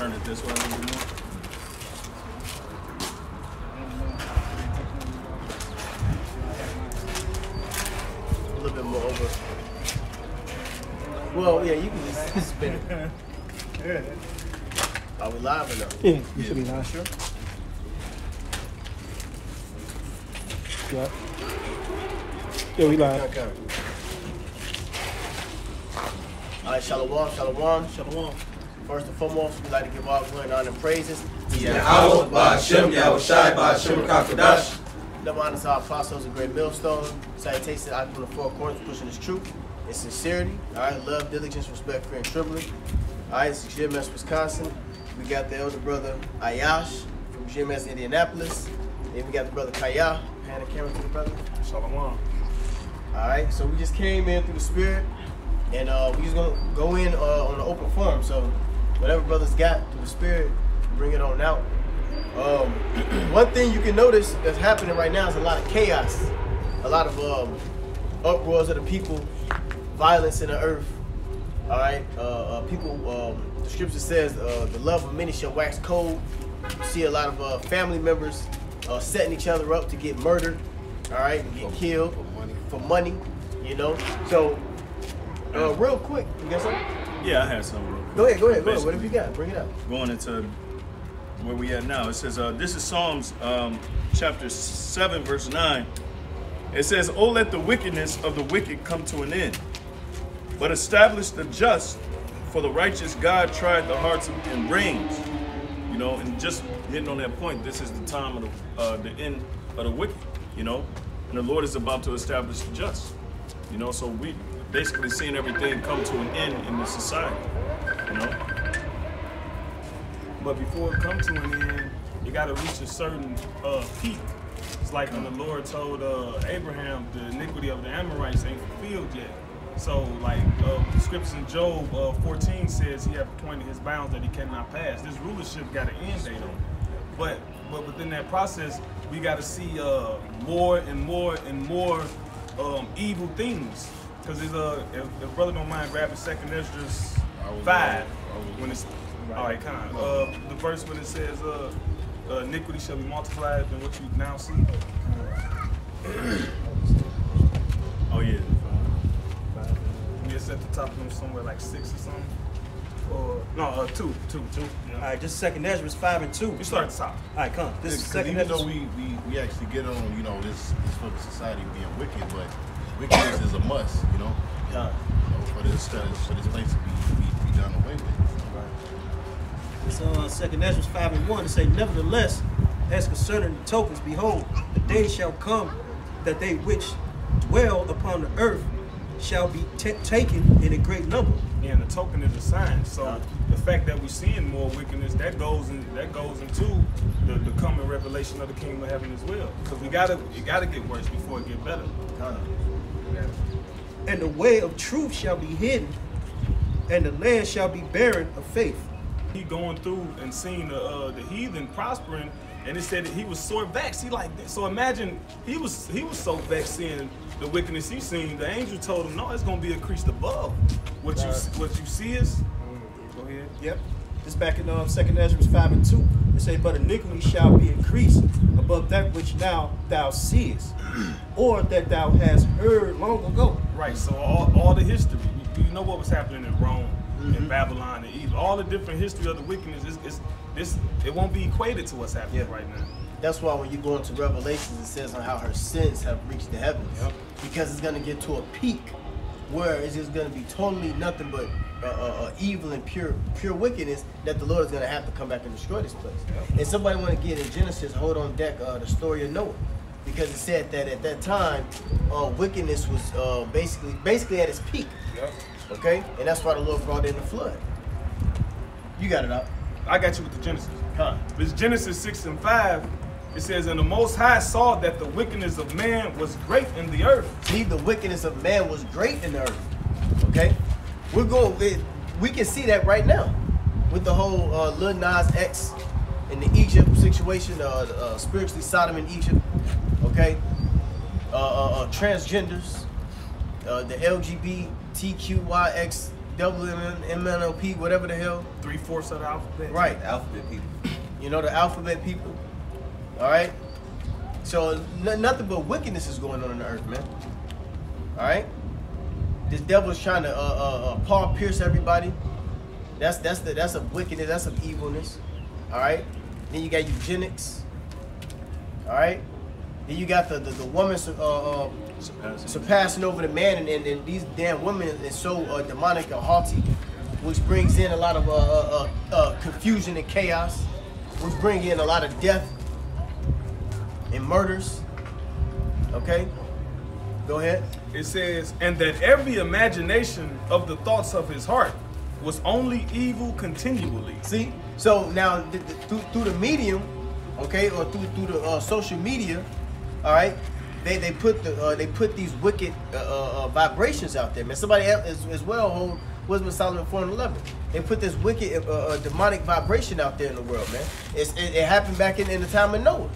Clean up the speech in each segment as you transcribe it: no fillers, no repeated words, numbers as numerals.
turn it this way a little bit more. A little bit more over. Well, yeah, you can just spin it. Are we live or no? Yeah, you should be live. Sure. Yeah. Yeah, we live. Okay. All right, shalom, shalom, shalom. First and foremost, we'd like to give all glory and honor and praises. Yahweh, Ba'Shem, Yahushai, Ba'Shem, Kakadash. Double honor to our apostles, a great millstone. Salutations out from the four corners, pushing this truth and sincerity. All right, love, diligence, respect, fear, and trembling. All right, this is GMS, Wisconsin. We got the elder brother Ayash from GMS, Indianapolis. Then we got the brother Kaya. Hand the camera to the brother. Shalom. All right, so we just came in through the spirit, and we just gonna go in on the open forum. So whatever brothers got through the spirit, bring it on out. One thing you can notice that's happening right now is a lot of chaos, a lot of uproars of the people, violence in the earth. All right, people. The scripture says the love of many shall wax cold. You see a lot of family members setting each other up to get murdered. All right, and get killed for money. You know. So real quick, you got something? Yeah, I had some real quick. Go ahead. What have you got? Bring it up. Going into where we at now, it says, this is Psalms chapter 7, verse 9. It says, "Oh, let the wickedness of the wicked come to an end, but establish the just, for the righteous God tried the hearts and reins." You know, and just hitting on that point, this is the time of the end of the wicked, you know, and the Lord is about to establish the just, you know, so we basically seeing everything come to an end in this society, you know. But before it comes to an end, you got to reach a certain peak. It's like when the Lord told Abraham the iniquity of the Amorites ain't fulfilled yet. So, like the scriptures in Job 14 says, he hath appointed his bounds that he cannot pass. This rulership got an end date on it. But within that process, we got to see more and more and more evil things. Because if brother don't mind grabbing 2nd Esdras 5, when it's all right, kind of. The verse when it says, iniquity shall be multiplied than what you now see. Oh yeah. It's at the top of them somewhere like 6 or something. Or no, 2. Yeah. All right, just 2nd Esdras 5 and 2. We start at the top. All right, come. This is 2nd Even Esdras. though we actually get on, you know, this for the society being wicked, but wickedness is a must, you know. Yeah. You know, for this place to be done away with. It's 2nd Esdras 5 and 1. It say, "Nevertheless, as concerning the tokens, behold, the day shall come that they which dwell upon the earth shall be taken in a great number." Yeah, and the token is a sign. So the fact that we're seeing more wickedness, that goes into the coming revelation of the kingdom of heaven as well. Because it gotta get worse before it get better. "And the way of truth shall be hidden, and the land shall be barren of faith." He going through and seeing the heathen prospering, and it said that he was sore vexed. He like that. So imagine he was so vexed seeing the wickedness he seen. The angel told him, "No, it's gonna be increased above what you see is." Go ahead. Yep. This back in 2nd Esdras 5 and 2. It say, "But iniquity shall be increased above that which now thou seest, or that thou hast heard long ago." Right. So all the history, you know what was happening in Rome, in Babylon, and Egypt. All the different history of the wickedness it won't be equated to what's happening right now. That's why when you go into Revelations, it says on how her sins have reached the heavens. Yep. Because it's going to get to a peak where it's just going to be totally nothing but evil and pure wickedness that the Lord is going to have to come back and destroy this place. Yep. And somebody want to get in Genesis, hold on deck, the story of Noah. Because it said that at that time, wickedness was basically at its peak. Yep. Okay? And that's why the Lord brought in the flood. You got it out. I got you with the Genesis. Huh. It's Genesis 6 and 5. It says, "And the Most High saw that the wickedness of man was great in the earth." See, the wickedness of man was great in the earth. Okay? We can see that right now with the whole Lil Nas X and the Egypt situation, spiritually Sodom in Egypt. Okay? Transgenders, the LGBTQYX double MNLP, whatever the hell. 3/4 of the alphabet. Right. The alphabet people. You know, the alphabet people. All right. So nothing but wickedness is going on the earth, man. All right. This devil is trying to paw pierce everybody. That's a wickedness. That's some evilness. All right. Then you got eugenics. All right. Then you got the woman surpassing over the man, and these damn women is so demonic and haughty, which brings in a lot of confusion and chaos, which bring in a lot of death and murders. Okay, go ahead. It says, and that every imagination of the thoughts of his heart was only evil continually. See, so now through the medium, okay, or through the social media, all right, they put these wicked vibrations out there, man. Somebody else as well hold Wisdom of Solomon 4:11. They put this wicked demonic vibration out there in the world, man. It happened back in the time of Noah.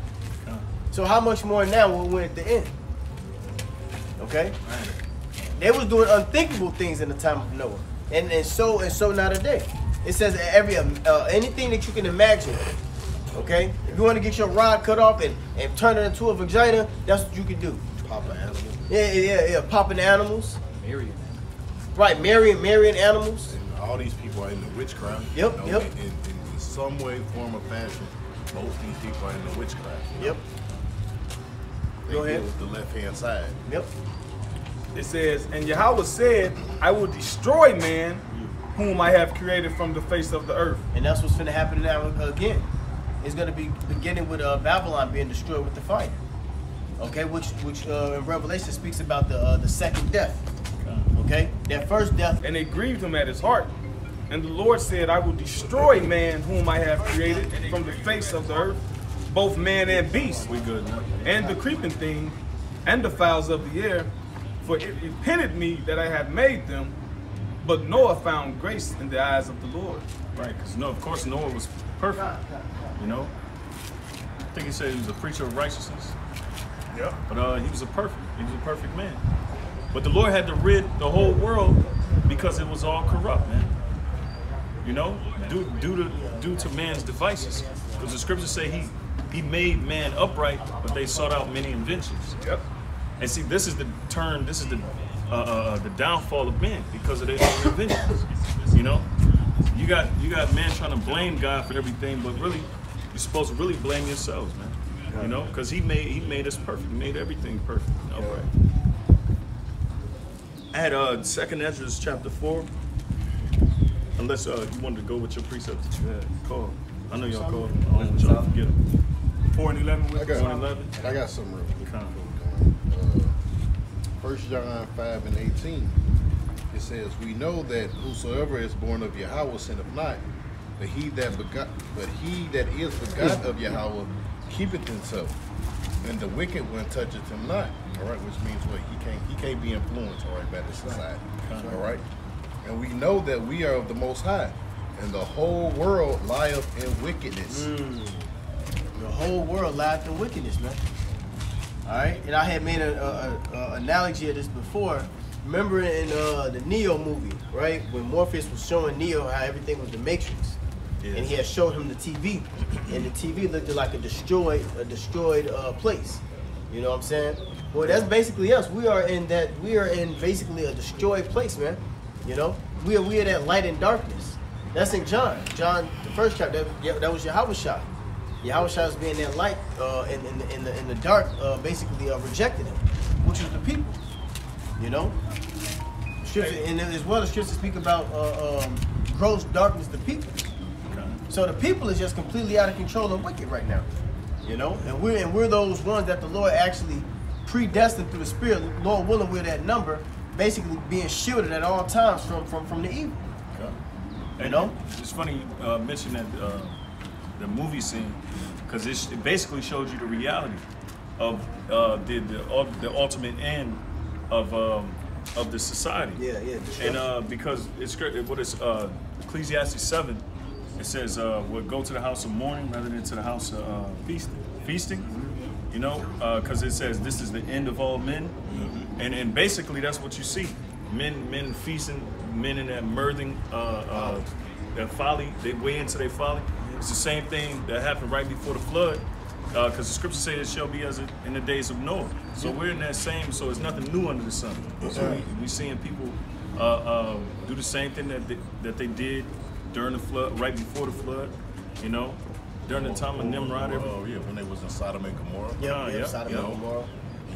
So how much more now when we're at the end? Okay, they was doing unthinkable things in the time of Noah, and so now today. It says every anything that you can imagine. Okay, if you want to get your rod cut off and turn it into a vagina, that's what you can do. Popping animals. Yeah, popping animals. Marrying. Right, marrying animals. And all these people are in the witchcraft. Yep, you know, yep. In some way, form, or fashion, most of these people are in the witchcraft. You know? Yep. They Go ahead. deal with the left-hand side. Yep. It says, and Yahweh said, I will destroy man whom I have created from the face of the earth. And that's what's going to happen now again. It's going to be beginning with Babylon being destroyed with the fire. Okay, which in Revelation speaks about the second death. Okay, that first death. And it grieved him at his heart. And the Lord said, I will destroy man whom I have created from the face of the earth, both man and beast, We good now. and the creeping thing, and the fowls of the air. For it repented me that I had made them, but Noah found grace in the eyes of the Lord. Right, because of course Noah was perfect. You know, I think he said he was a preacher of righteousness. Yep. But he was a perfect man. But the Lord had to rid the whole world because it was all corrupt, man. You know, due to man's devices. Because the scriptures say he made man upright, but they sought out many inventions. Yep. And see, this is the downfall of man because of their own inventions. You know, you got man trying to blame God for everything, but really, you're supposed to really blame yourselves, man. You know, because he made us perfect. He made everything perfect. And upright. I had 2nd Ezra chapter 4. Unless you wanted to go with your precepts that you had called. I know y'all called. I don't want y'all to forget them. 4 and 11 with I got 4 and 11. I got some real quick. Come. 1 John 5 and 18. It says, "We know that whosoever is born of Yahweh sinneth not, but he that is begot of Yahweh keepeth himself, and the wicked one toucheth him not." All right, which means what? He can't be influenced, all right, by the society. All right, and we know that we are of the Most High, and the whole world lieth in wickedness. The whole world lieth in wickedness, man. All right, and I had made an analogy of this before. Remember in the Neo movie, right? When Morpheus was showing Neo how everything was the Matrix, and he had showed him the TV, and the TV looked like a destroyed place. You know what I'm saying? Well, that's basically us. We are in basically a destroyed place, man. You know, we are that light and darkness. That's in John, the first chapter. That was Yahweh Shai. Yahweh Shai was being that light in the dark, basically rejected him, which is the people. You know, scripture, and as well as scriptures speak about gross darkness to people. So the people is just completely out of control and wicked right now. You know, and we're those ones that the Lord actually predestined through the Spirit. Lord willing, we're that number, basically being shielded at all times from the evil. You know, it's funny you mention that the movie scene, because it basically shows you the reality of the ultimate end of the society. Yeah. And because it's Ecclesiastes 7, it says we'll go to the house of mourning rather than to the house of feasting. You know, because it says this is the end of all men, and basically that's what you see. Men feasting, men in that murthing, that folly, they way into their folly. It's the same thing that happened right before the flood, because the scripture says it shall be as in the days of Noah. So we're in that same. So it's nothing new under the sun. So we seeing people do the same thing that they did during the flood, right before the flood. You know, during the time of Nimrod. When they was in Sodom and Gomorrah. Yeah, Sodom and Gomorrah.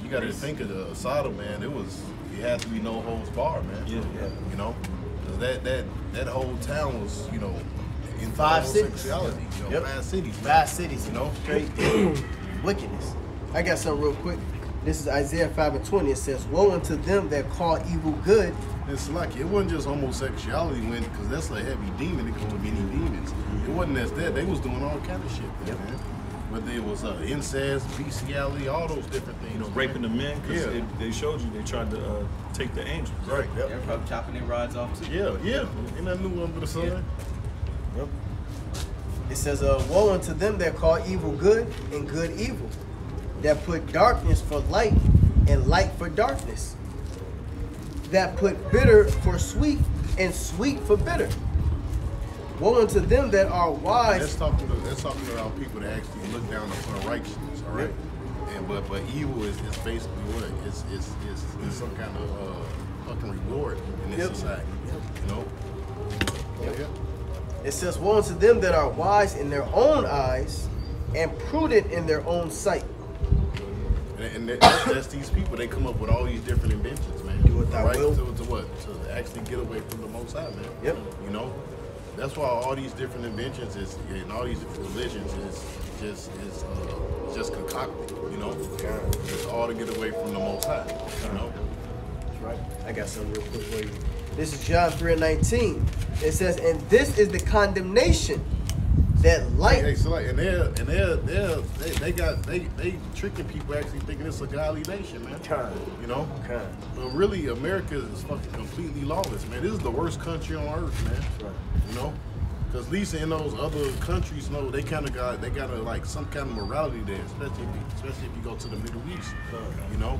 You got to think of the Sodom, man. It had to be no holds barred, man. Yeah. You know, 'cause that whole town was, you know, in 5 cities. You know, 5 cities. 5 cities, you know, straight wickedness. I got something real quick. This is Isaiah 5:20. It says, "Woe unto them that call evil good." It's like it wasn't just homosexuality, because that's a heavy demon. It could be many demons. It wasn't just that. They was doing all kind of shit there, man. Whether it was incest, bestiality, all those different things. You know, raping the men, because they showed you they tried to take the angels. Right. Yep. They're probably chopping their rods off too. Yeah. Ain't nothing new under the sun. Yep. It says, "Woe unto them that call evil good and good evil, that put darkness for light and light for darkness, that put bitter for sweet and sweet for bitter. Woe unto them that are wise." That's talking about people that actually look down upon righteousness, all right? And but evil is basically what? It's some kind of fucking reward in this society. You know? Yeah. It says, "Woe unto them that are wise in their own eyes and prudent in their own sight." And that's these people. They come up with all these different inventions, man. Do what thou wilt. To what? To actually get away from the Most High, man. Yep. You know, that's why all these different inventions and all these different religions is just concocted. You know, it's all to get away from the Most High. You know. That's right. I got something real quick for you. This is John 3:19. It says, "And this is the condemnation that light." Hey, so like, they tricking people actually thinking it's a godly nation, man. You know, but really America is fucking completely lawless, man. This is the worst country on earth, man. Right. You know, because at least in those other countries, they got like some kind of morality there, especially if you go to the Middle East. You know,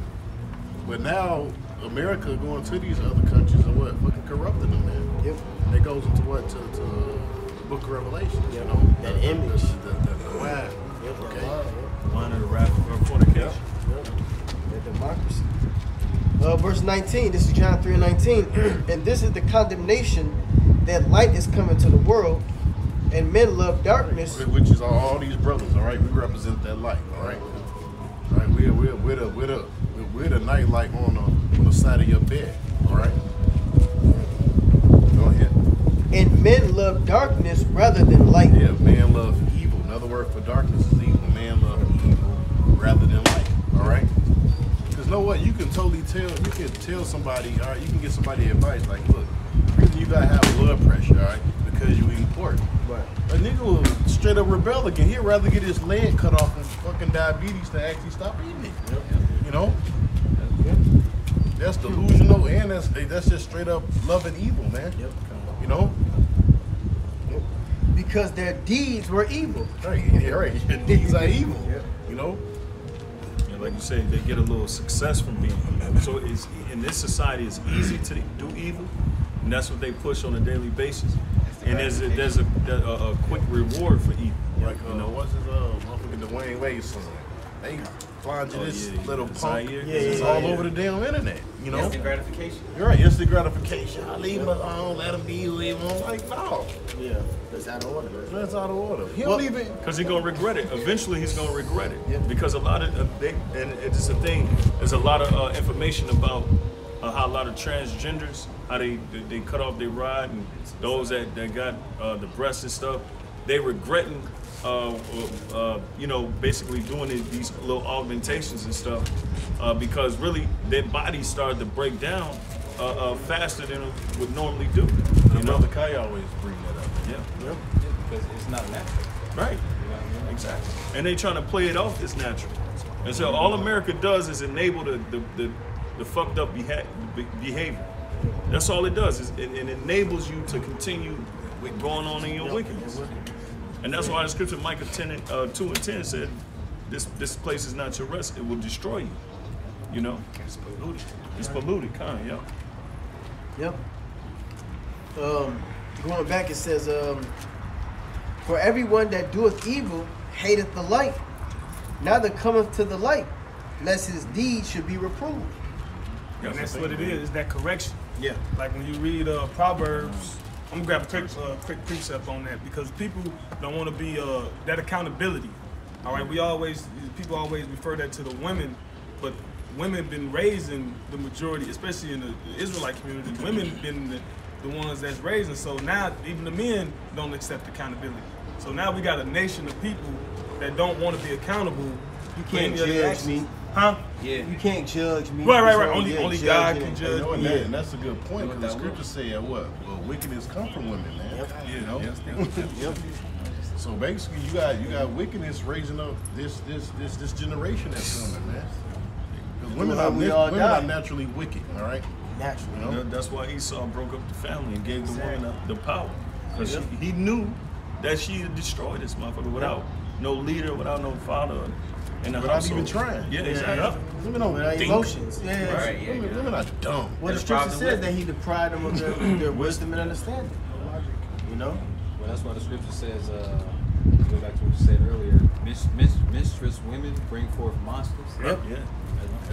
but now America going to these other countries and what fucking corrupting them, man. Yep. It goes into what to Book of Revelation, you know, that image, the wine. Yep. Okay. Wine of the wrath of fornication. Yep. The democracy. Verse 19. This is John 3:19. "And this is the condemnation, that light is coming to the world, and men love darkness." Which is all these brothers, all right. We represent that light, all right. All right. We're the night light on the side of your bed, all right. Go ahead. "And men love darkness rather than light." Yeah, man love evil. Another word for darkness is evil. Man love evil rather than light. All right. Because know what? You can totally tell. You can tell somebody. All right. You can get somebody advice like, look, you gotta have blood pressure, all right, because you eat pork. Right. A nigga will straight up rebel again. He'd rather get his leg cut off from fucking diabetes to actually stop eating it. Yep. You know. That's delusional, and that's just straight up loving evil, man. Yep. You know. Because their deeds were evil. Right. Your deeds are evil. Yep. You know. And like you say, they get a little success from being evil. So it's in this society, it's easy to do evil, and that's what they push on a daily basis. And there's a quick reward for evil. Like you know, what's his motherfucking Dwayne Wade's son? They find you this little punk. Yeah, all over the damn internet. You know. Instant gratification. You're right. Instant gratification. I leave him alone. Let him be. Leave him alone. Like no. Yeah. That's out of order. That's out of order. He don't even. because he's gonna regret it. Eventually, he's gonna regret it. Yeah. Because a lot of and it's a thing. There's a lot of information about how a lot of transgenders, how they cut off their rod, and those that got the breasts and stuff, they regretting. You know, basically doing these little augmentations and stuff, because really their bodies started to break down faster than it would normally do. You know, the Kai always bring that up. Yeah. Because it's not natural. Right. Exactly. And they trying to play it off as natural. And so all America does is enable the fucked up behavior. That's all it does. Is it enables you to continue with going on in your wickedness. And that's why the scripture Micah 2:10 said, this place is not your rest, it will destroy you. You know? It's polluted. It's polluted, kind of, yeah. Yep. going back, it says, for everyone that doeth evil hateth the light, neither cometh to the light, lest his deeds should be reproved. And that's what it is that correction. Yeah. Like when you read Proverbs, I'm gonna grab a quick precept on that because people don't want to be that accountability. All right, people always refer that to the women, but women been raising the majority, especially in the Israelite community. Women been the ones that's raising. So now even the men don't accept accountability. So now we got a nation of people that don't want to be accountable. You can't for any other judge actions. me. Huh? Yeah. You can't judge me. Right. So, Only yeah, God judging can and- judge. You know, and, Yeah. and that's a good point because the scriptures say what? Well, wickedness come from women, man. Yep. You know. Yep. So basically, you got wickedness raising up this generation that's women, man. Because women Well, we all women are die. naturally wicked, all right. Naturally. You know? That's why Esau broke up the family and gave the woman the power. Because he knew that she had destroyed this motherfucker without no leader, without no father in the Without household. even trying. Yeah, exactly. Women don't Without think. emotions. Yeah. Right, yeah. Women are dumb. Well, the scripture says that he deprived them of their wisdom and understanding. You know? Well, that's why the scripture says, go back to what you said earlier, mistress women bring forth monsters. Yep. Yeah.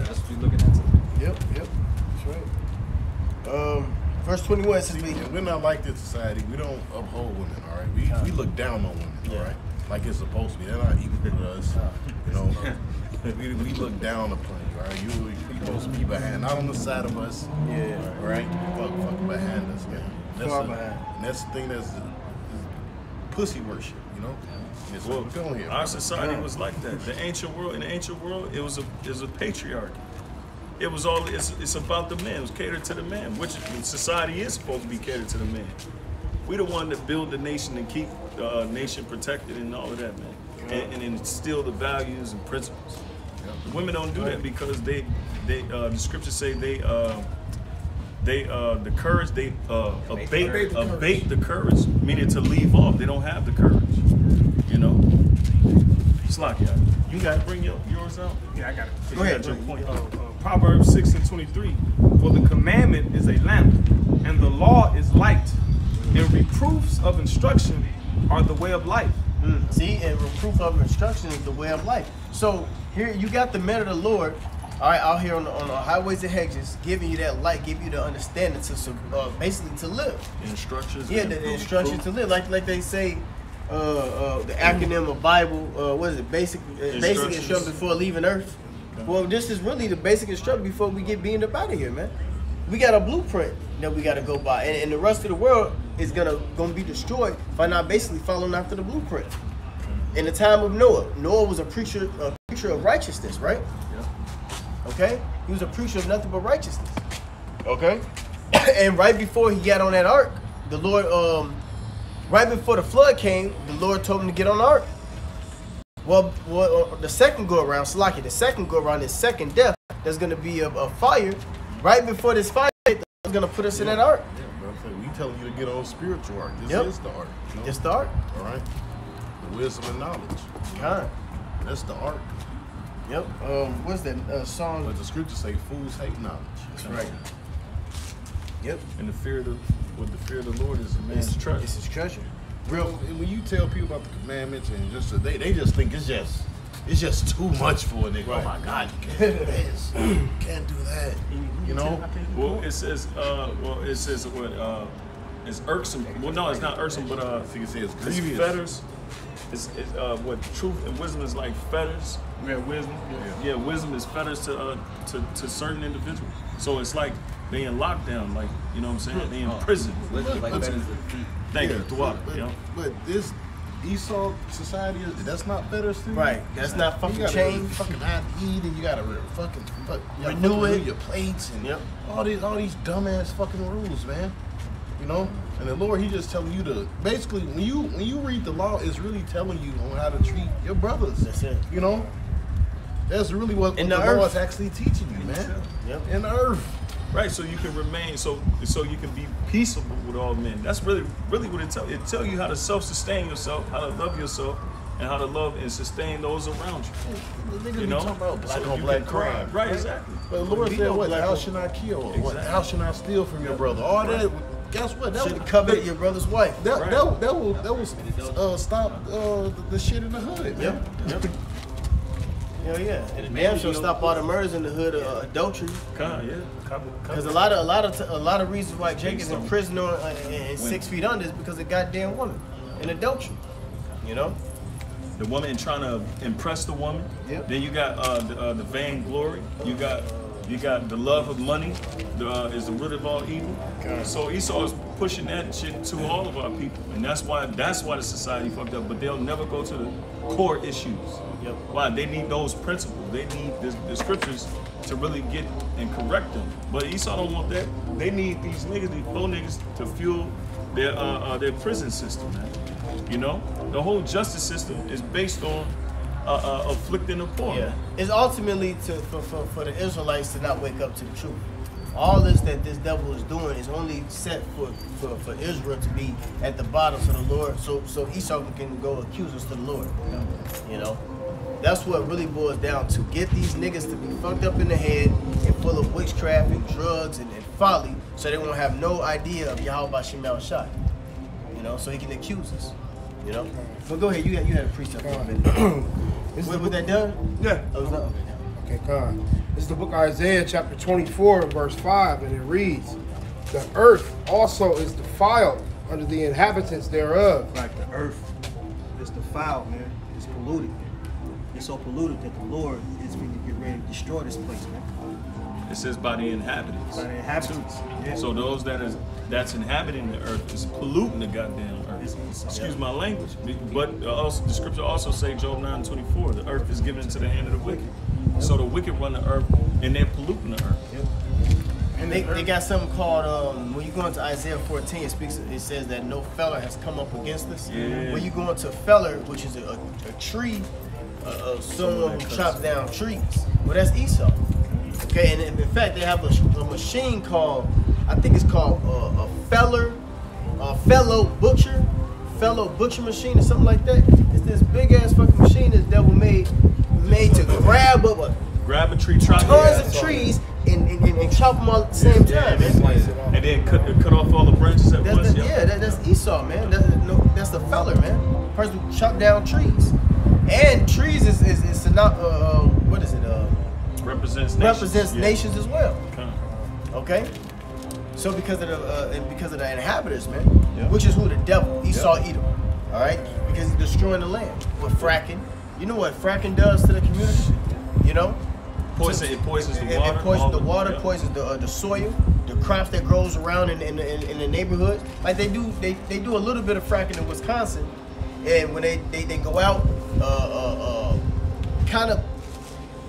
That's what you're looking at today. Yep. That's right. Verse 21 says, See, and we're not like this society. We don't uphold women, all right? We look down on women, all right? Like it's supposed to be. They're not equal to us. You know, we look down upon you, all right? You're supposed to be behind, not on the side of us. Yeah. All right? Fuck behind us, man. Far behind. And that's the thing that's pussy worship, you know? It's Well, like, go here. our society was like that. In the ancient world, it was a patriarchy. It was all. It's about the man. It was catered to the man, which society is supposed to be catered to the man. We the one that build the nation and keep the nation protected and all of that, man, and instill the values and principles. The women don't do that because the scriptures say the courage abate the courage, meaning to leave off. They don't have the courage, you know. Slack, yeah. You got to bring yours out. Yeah, I got it. Go ahead. Your point. Proverbs 6:23. For the commandment is a lamp, and the law is light, and reproofs of instruction are the way of life. See, and reproof of instruction is the way of life. So here you got the men of the Lord, all right, out here on the highways and hedges, giving you that light, giving you the understanding to basically to live. Instructions. Yeah, and the instruction to live, like they say, the acronym of Bible. What is it? Basic instruction before leaving Earth. Well, this is really the basic instruction before we get beamed up out of here, man. We got a blueprint that we got to go by, and the rest of the world is gonna be destroyed by not basically following after the blueprint. In the time of Noah was a preacher of righteousness, right? Yeah. Okay, he was a preacher of nothing but righteousness. Okay, and right before he got on that ark, the Lord, right before the flood came, the Lord told him to get on the ark. Well, the second go around, this second death, there's gonna be a fire. Right before this fire, God's gonna put us in that ark. Yeah, but I'm saying, we telling you to get on spiritual ark. This is the ark. You know? It's the ark. All right? The wisdom and knowledge. Huh. That's the ark. Yep. What's that song? But the scriptures say fools hate knowledge. That's right. Yep. And the fear of the Lord is a man's trust. It's his treasure. Real, when you tell people about the commandments and just they just think it's just too much for a nigga. Right. Oh my God, you can't do this, you can't do that. You know? Well, it says what it's irksome. Well, no, it's not irksome, but I think it says it's grievous. fetters. It's what truth and wisdom is like fetters. Yeah, wisdom. Yeah, wisdom is fetters to certain individuals. So it's like they in lockdown, like you know what I'm saying? They in prison. Like But- better than feet. Thank you, but, Dwada, you know? but this Esau society, that's not better still. Right. That's not You fucking gotta change. fucking not eat, and you gotta fucking Renew it. your plates, and Yep. all these dumbass fucking rules, man. You know, and the Lord, He just telling you to basically when you read the law, it's really telling you on how to treat your brothers. That's it. You know, that's really what the In the law earth. is actually teaching you, man. Yep. In the earth. Right, so you can remain, so you can be peaceable with all men. That's really what it tells. It tells you how to self-sustain yourself, how to love yourself, and how to love and sustain those around you. The niggas You be know, talking about black So on you black can crime. thrive. Right, exactly. But the Lord We said, know what? black Thou on- shalt not kill. What? Exactly. Thou shalt not steal from your brother. All that, guess what? Should have coveted your brother's wife. That will stop the shit in the hood. Yep. Hell yeah. Damn sure stop all the murders in the hood of adultery. Because a lot of reasons why Jake is in prison and 6 feet under is because of goddamn woman and adultery. You know? The woman trying to impress the woman. Yep. Then you got the vainglory. You got the love of money. Is the root of all evil. So Esau is pushing that shit to all of our people, and that's why the society fucked up. But they'll never go to the core issues. Yep. Why? They need those principles. They need the scriptures to really get and correct them. But Esau don't want that. They need these niggas, these poor niggas, to fuel their prison system, man. You know, the whole justice system is based on afflicting the poor. Yeah, it's ultimately for the Israelites to not wake up to the truth. All this that this devil is doing is only set for Israel to be at the bottom, so the Lord, so Esau can go accuse us to the Lord. You know, that's what really boils down to. Get these niggas to be fucked up in the head and full of witchcraft and drugs and folly, so they won't have no idea of Yahweh Bashim El Shai. You know, so he can accuse us. You know, but go ahead. You had a precept. Was that done? Yeah. Oh, it's not? Okay. Okay, God. This is the book of Isaiah, chapter 24, verse 5, and it reads, "The earth also is defiled under the inhabitants thereof." Like the earth is defiled, man. It's polluted. It's so polluted that the Lord is going to get ready to destroy this place, man. It says by the inhabitants. By the inhabitants. Yeah. So those that's inhabiting the earth is polluting the goddamn earth. Excuse my language, but also the scripture also say Job 9:24, the earth is given into the hand of the wicked. So the wicked run the earth and they're polluting the earth. Yep. And they got something called when you go into Isaiah 14, it says that no feller has come up against us. Yeah. When you go into feller, which is a tree, someone who chops down trees. Well, that's Esau. Okay, and in fact, they have a machine called, I think it's called a fellow butcher machine or something like that. It's this big ass fucking machine this devil made to grab Grab a tree, chop tons of trees and chop them all at the same time, man. and then cut off all the branches at once. That's Esau, man. That's the feller, man. Person who chop down trees, and trees is not what is it? Represents nations as well. Okay, so because of the inhabitants, man, which is who the devil, Esau, Edom, all right, because he's destroying the land with fracking. You know what fracking does to the community? You know, it poisons the water. It poisons the water, poisons the soil, the crops that grows around in the neighborhood. Like they do a little bit of fracking in Wisconsin, and when they go out, kind of.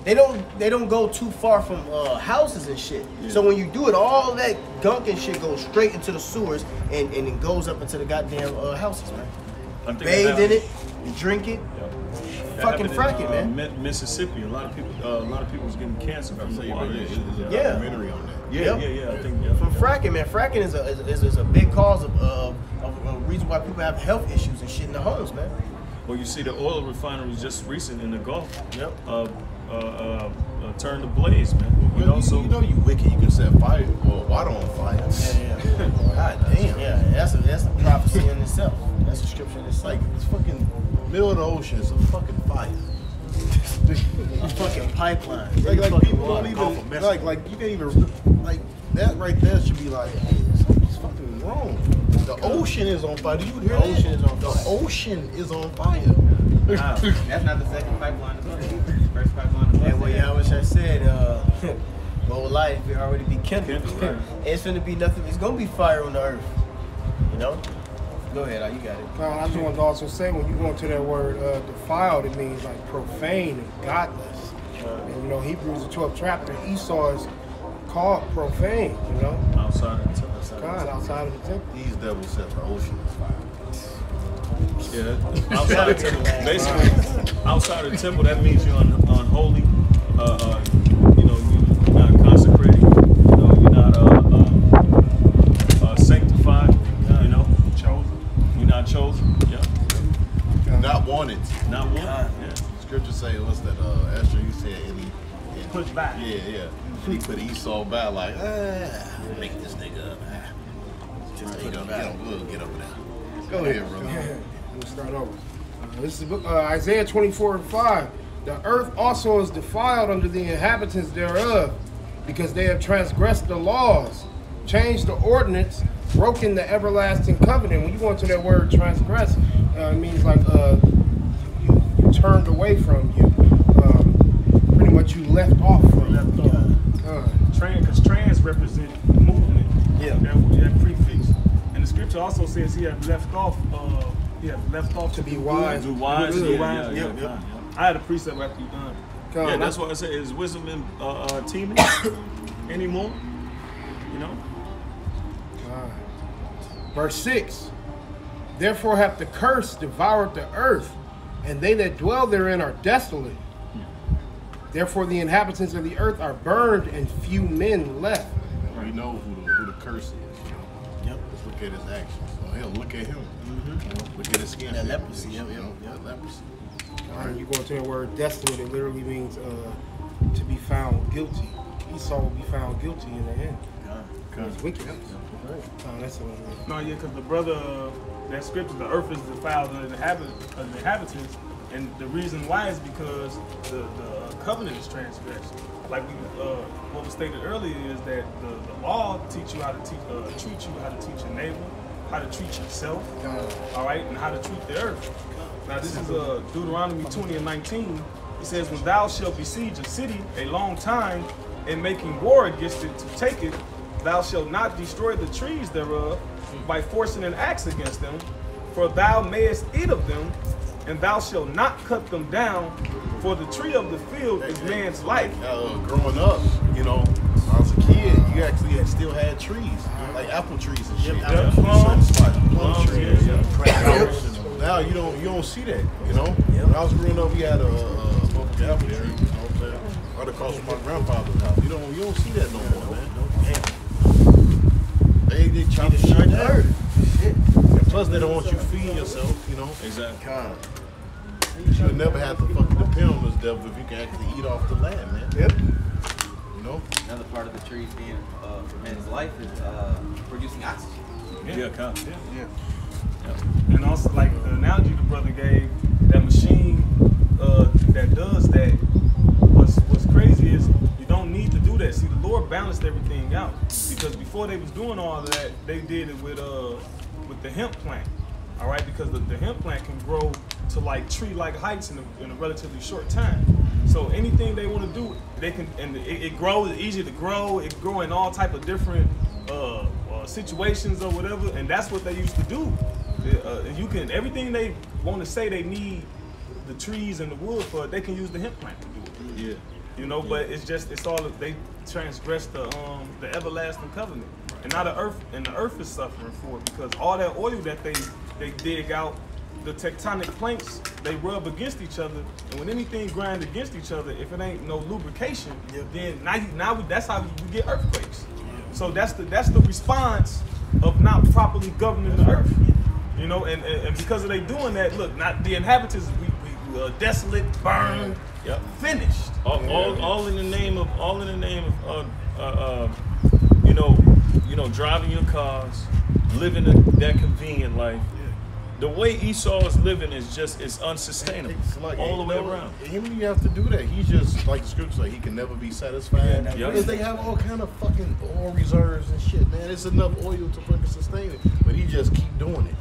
They don't go too far from houses and shit. Yeah. So when you do it, all that gunk and shit goes straight into the sewers and it goes up into the goddamn houses, man. Bathe in it, you drink it, fucking frack it, man. Mississippi, a lot of people was getting cancer from the water. Yeah. Documentary on that. Yeah. I think from fracking, man. Fracking is a big cause of a reason why people have health issues and shit in their homes, man. Well, you see, the oil refineries just recent in the Gulf. Turn to blaze, man. You know, so you wicked. You can set fire or water on fire. Yeah. God damn. Yeah, that's a prophecy in itself. That's a scripture in itself. Like it's fucking middle of the ocean. It's a fucking fire. A fucking pipeline. Like people don't even like you can't even like that right there should be like something's fucking wrong. The ocean is on fire. Do you hear that? The ocean is on fire. The ocean is on fire. Wow. That's not the second pipeline. First pipeline. And well, yeah, I wish I said, well, life it already be kindled. It's finna be nothing. It's gonna be fire on the earth. You know. Go ahead, you got it. I just wanted to also say, when you go into that word defiled, it means like profane and godless. And you know, Hebrews the 12th chapter, Esau is called profane. You know, outside of the temple. Outside of the temple. These devils set the ocean on fire. Yeah, outside of the temple. Basically, outside of the temple, that means you're unholy. You know, you're not consecrated. You know, you're not sanctified. You know, chosen. You're not chosen. Yeah. Not wanted. Not wanted. Yeah. Scripture say, what's that? Esther, you said, and he pushed back. Yeah. And he put Esau back, like, make this nigga up. Just Right, think we'll about it. get over there. Go ahead, brother. We'll start over. This is Isaiah 24:5. The earth also is defiled under the inhabitants thereof, because they have transgressed the laws, changed the ordinance, broken the everlasting covenant. When you go into that word transgress, it means like you turned away from, pretty much you left off from. Because trans represent movement. Yeah. That prefix. And the scripture also says he had left off. To be wise. Do wise. Do Yeah, wise. yeah, Yep, yeah, yep. yeah. I had a precept after you done. Yeah, that's why I say is wisdom in teaming anymore. You know. Verse 6. Therefore hath the curse devoured the earth, and they that dwell therein are desolate. Therefore the inhabitants of the earth are burned, and few men left. We know who the curse is. You know? Yep. Let's look at his actions. Oh, hell, look at him. You know, look at his skin. That leprosy. You know, that leprosy. You go into the word desolate, it literally means to be found guilty. Esau will be found guilty in the end. It's wicked. That's what it means. No, yeah, because the brother, that scripture, the earth is defiled under the inhabitants, and the reason why is because the covenant is transgressed. Like what was stated earlier is that the law teach you how to treat you, how to teach your neighbor, how to treat yourself, all right, and how to treat the earth. Now this is Deuteronomy 20:19. It says, when thou shalt besiege a city a long time, in making war against it to take it, thou shalt not destroy the trees thereof by forcing an axe against them, for thou mayest eat of them, and thou shalt not cut them down, for the tree of the field is man's life. Growing up, you know, when I was a kid, you actually still had trees, like apple trees and shit. Yeah. Plum trees, Yeah. Now you don't see that, you know. When I was growing up, we had a apple tree, you know what I'm saying? Right across from my grandfather's house. You don't see that no more, man. They chop the shit down. And plus, they don't want you feeding yourself, you know. Exactly. You should never have to fucking depend on this devil if you can actually eat off the land, man. Yep. You know? Another part of the trees being for man's life is producing oxygen. Yeah. And also, like the analogy the brother gave, that machine that does that, what's crazy is you don't need to do that. See, the Lord balanced everything out, because before they was doing all of that, they did it with the hemp plant, all right? Because the hemp plant can grow to like tree-like heights in a relatively short time. So anything they want to do, they can, and it grows. It's easy to grow. It grow in all type of different situations or whatever, and that's what they used to do. You can, everything they want to say they need the trees and the wood for, they can use the hemp plant to do it. Yeah. You know, but it's all they transgress the everlasting covenant, and now the earth is suffering for it, because all that oil that they dig out, the tectonic plates, they rub against each other, and when anything grind against each other, if it ain't no lubrication, then now that's how we get earthquakes. So that's the response of not properly governing the earth. You know, and because of they doing that, look, not the inhabitants, we desolate, burned, finished. All in the name of driving your cars, living that convenient life. The way Esau is living is it's unsustainable, Like, all the way around. Him, you have to do that. He's just like the scripture say, he can never be satisfied. Because they have all kind of fucking oil reserves and shit, man. It's enough oil to fucking sustain it, but he just keep doing it,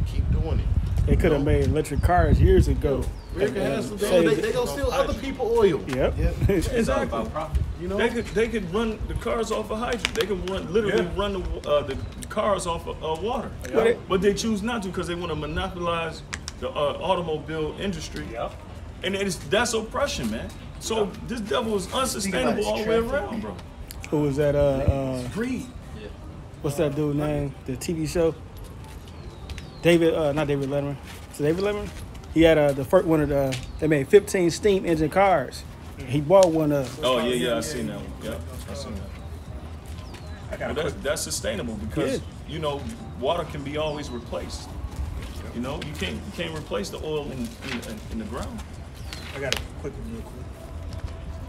keep doing it. They could have made electric cars years ago. They gonna steal other people oil. Yep. It's all about profit. You know, They could run the cars off of hydrogen. They could run the cars off of water. But they choose not to because they want to monopolize the automobile industry. And that's oppression, man. So this devil is unsustainable all the way around, bro. Who was that? Greed. What's that dude name? The TV show? David, not David Letterman. Is it David Letterman? He had the first one of they made 15 steam engine cars. He bought one of. Oh yeah, I seen that one. Yeah, I seen that. But that's sustainable because you know water can be always replaced. You know you can't replace the oil in the ground. I got a quick one real quick.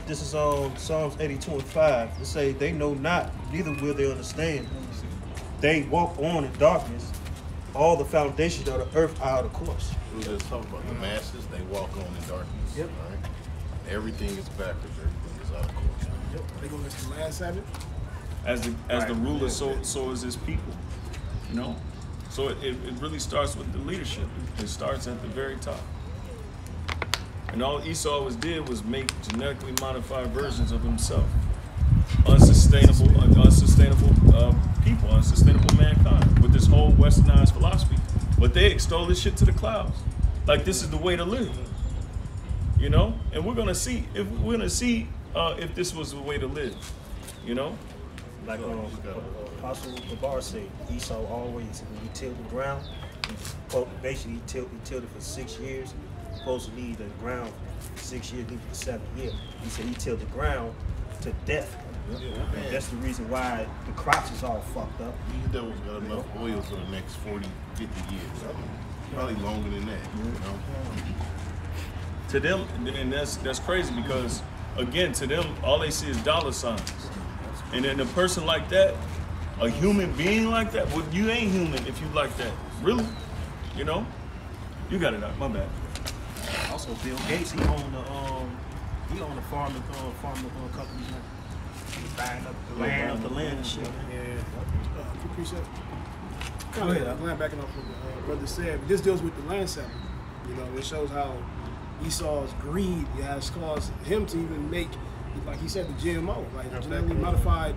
This is on Psalms 82:5. It say, they know not, neither will they understand. they walk on in darkness. All the foundations of the earth are out of course. We were just talking about the masses. They walk on in darkness. Yep. Right? Everything is backwards. Everything is out of course. Yep. They go against the last Sabbath. As the ruler, so is his people. You know? So it really starts with the leadership. It starts at the very top. And all Esau did was make genetically modified versions of himself. Unsustainable people, unsustainable mankind with this whole westernized philosophy. But they extol this shit to the clouds. Like this is the way to live. You know? And we're gonna see if this was the way to live. You know? Like Apostle Babar said, Esau always, when he tilled the ground, he tilled it for 6 years. Supposed to leave the ground for 6 years, leave it for 7 years. He said he tilled the ground to death. And that's the reason why the crops is all fucked up. These devils got enough oil for the next 40, 50 years. Probably longer than that. You know? To them, and that's crazy because again, to them, all they see is dollar signs. And then a person like that, a human being like that, well, you ain't human if you like that. Really? You know? You got it out. My bad. Also, Bill Gates, he owned the farming companies now. He's buying up the land and shit. Yeah. Quick precept. Kind of land backing off what the brother said. But this deals with the land Sabbath. You know, it shows how Esau's greed has caused him to even make, like he said, the GMO, like genetically modified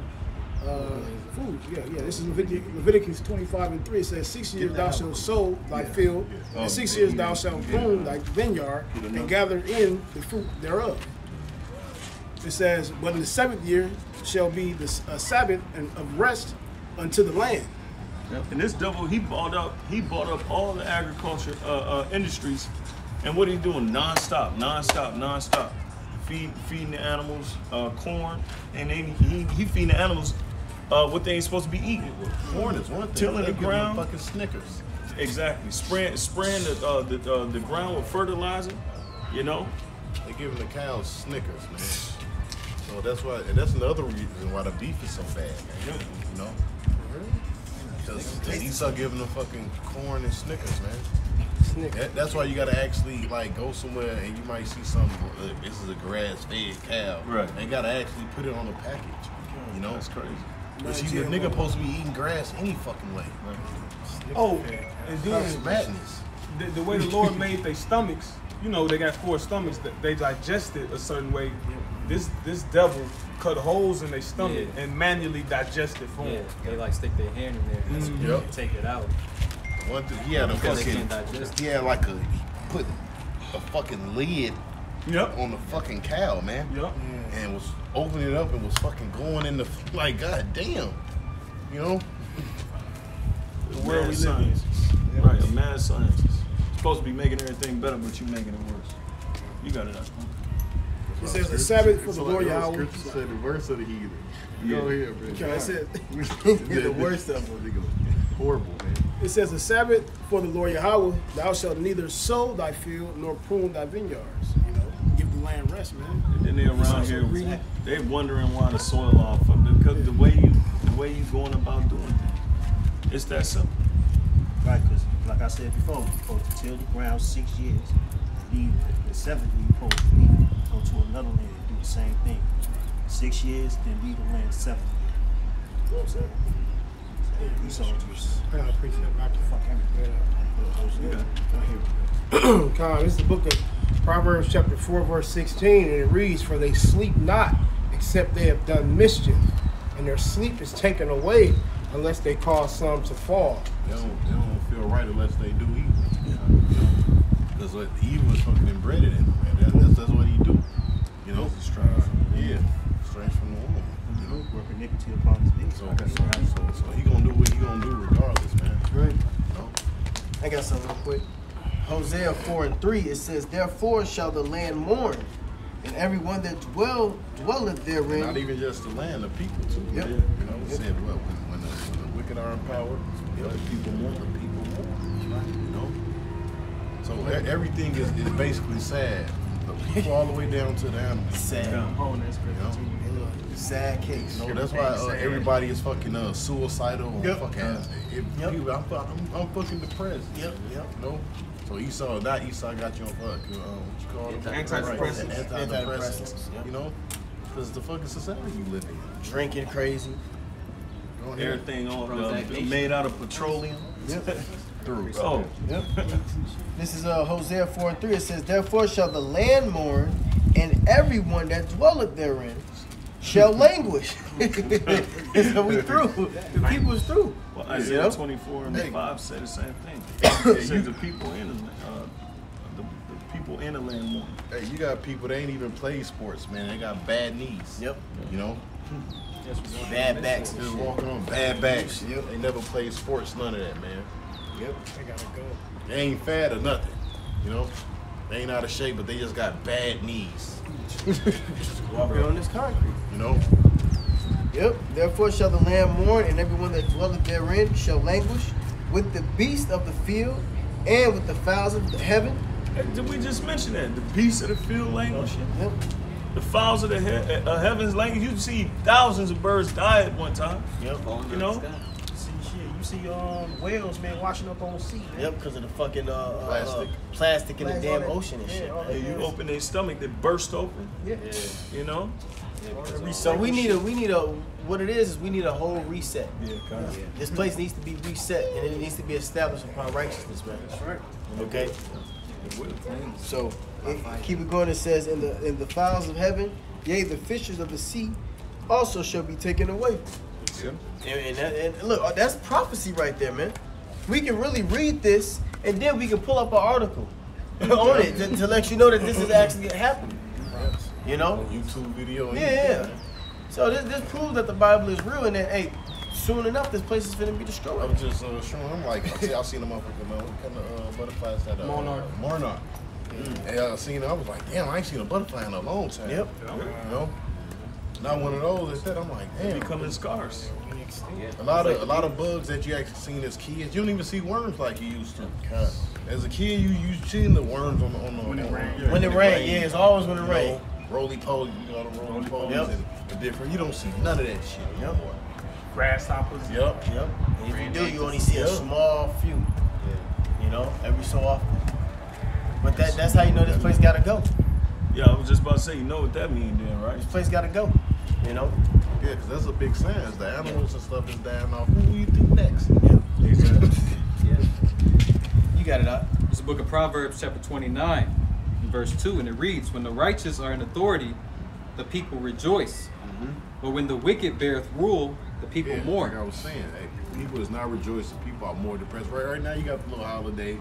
food. Yeah. This is Leviticus 25:3. It says, 6 years thou shalt sow thy field, and 6 years thou shalt prune thy vineyard, and gather in the fruit thereof. It says, but in the 7th year shall be the Sabbath of rest unto the land. And this devil, he bought up all the agriculture industries, and what he doing? Non-stop. Feeding the animals corn, and then he feeding the animals what they ain't supposed to be eating. Corn is one thing. Tilling the ground. Fucking Snickers. Exactly. Spraying the ground with fertilizer. You know. They giving the cows Snickers, man. So that's why, and that's another reason why the beef is so bad, man. You know. Because Esau giving them fucking corn and Snickers, man. That's why you gotta actually like go somewhere and you might see something. This is a grass-fed cow. Right. And gotta actually put it on the package. You know, That's crazy. But see, the nigga supposed to be eating grass any fucking way. Oh, and That's then madness. the way the Lord made their stomachs, you know, they got 4 stomachs that they digested a certain way. This devil cut holes in their stomach and manually digest it for them. They like stick their hand in there and take it out. One thing, he had a Because they fucking, can't digest he had like he put a fucking lid Yep. on the fucking cow, man. Yep. And was opening it up and was fucking going in the, like, god damn. You know? The world we live in. Right, a mad scientist. Supposed to be making everything better, but you making it worse. You got it out. It says the Sabbath for the Lord Yahweh. Scripture said the worst of the heathen. Yeah. Go ahead, man. Okay, that's it. The worst of them. Horrible, man. It says the Sabbath for the Lord Yahweh, thou shalt neither sow thy field nor prune thy vineyards. You know, give the land rest, man. And then they around here, they wondering why the soil off. Because the way you going about doing things, it's that simple. Right, because like I said before, you're supposed to till the ground 6 years, leave the 7th year, you're supposed to leave, go to another land and do the same thing. 6 years, then leave the land 7th year. You know what I'm saying? So I appreciate it. fuck everything. Come on, this is the book of Proverbs chapter 4, verse 16, and it reads, for they sleep not, except they have done mischief, and their sleep is taken away unless they cause some to fall. They don't feel right unless they do evil. Because evil is fucking embedded in them, man. That's what he do. You know? Strange from the womb. You know? Work iniquity upon his being. So he gonna do what he gonna do regardless, man. Right. You know? I got something real quick. Hosea 4:3, it says, therefore shall the land mourn, and everyone that dwelleth therein. Not even just the land, the people too. Yep. You know, it said, well, when the wicked are in power, the people mourn. The people mourn. You know. So everything is basically sad The people all the way down to the animals. Sad. I'm holding that scripture too. Sad case. No, that's why everybody is fucking suicidal. Yep. Fucking, I'm fucking depressed. Yep. No. So Esau, not Esau, got you on fuck. What you call it? Antidepressants. Antidepressants. Yep. You know, because the fucking society you live in. Drinking crazy. Go ahead. Everything on made out of petroleum. Yep. Through. Oh, Yep. This is Hosea 4:3. It says, "Therefore shall the land mourn, and everyone that dwelleth therein shall languish." So we through. The people's through. well, Isaiah 24 and 5 said the same thing. It says the people in the people in the land mourn. Hey, you got people that ain't even play sports, man. They got bad knees. Yep. You know, Bad backs. just walking on bad backs. Yep. They never played sports, none of that, man. Yep. I gotta go. They ain't fat or nothing. You know, they ain't out of shape, but they just got bad knees. Walking on this concrete. You know, Yep. Therefore shall the land mourn, and everyone that dwelleth therein shall languish with the beast of the field and with the fowls of the heaven. Hey, did we just mention that? The beasts of the field languishing? Yep. The fowls of the heavens language. You see thousands of birds die at one time. Yep. You know? You see whales, man, washing up on the sea, man. Yep. Because of the fucking Plastic. in the Plastic damn on it. ocean and shit. Yeah, all man. You open their stomach, they burst open. Yeah. You know? So we need a what it is we need a whole reset. Yeah, kind of. This place needs to be reset, and it needs to be established upon righteousness, man. That's right. Okay. So keep it going. It says, in the fowls of heaven, yea, the fishes of the sea, also shall be taken away. And look, that's prophecy right there, man. We can really read this, and then we can pull up an article on it to let you know that this is actually happening. You know? YouTube video. Yeah. So this proves that the Bible is real, and that hey, soon enough this place is gonna be I destroyed. was just showing him like, I seen the motherfucker, man. What kind of butterflies that? Monarch. And I seen it. I was like, damn, I ain't seen a butterfly in a long time. Yep. You know, not one of those. Instead, I'm like, They damn. becoming scarce. A lot of bugs that you actually seen as kids. You don't even see worms like you used to. As a kid, you seen the worms on the When it rain. When it rains, yeah, it's always when it rains. Roly poly, you know the roly polies Yep. and the different. You don't see none of that shit. Yep. Grasshoppers. Yep. Yep. And if you do, you only see a small few. You know, every so often. But that's how you know this place gotta go. Yeah, I was just about to say, you know what that means then, right? This place gotta go. You know? Yeah, because that's a big sign. As the animals and stuff is dying off. Who do you think next? You got it out. It's the book of Proverbs, chapter 29, verse 2, and it reads, "When the righteous are in authority, the people rejoice. But when the wicked beareth rule, the people Yeah, mourn." like I was saying, hey, people is not rejoicing. People are more depressed. Right now, you got the little holiday.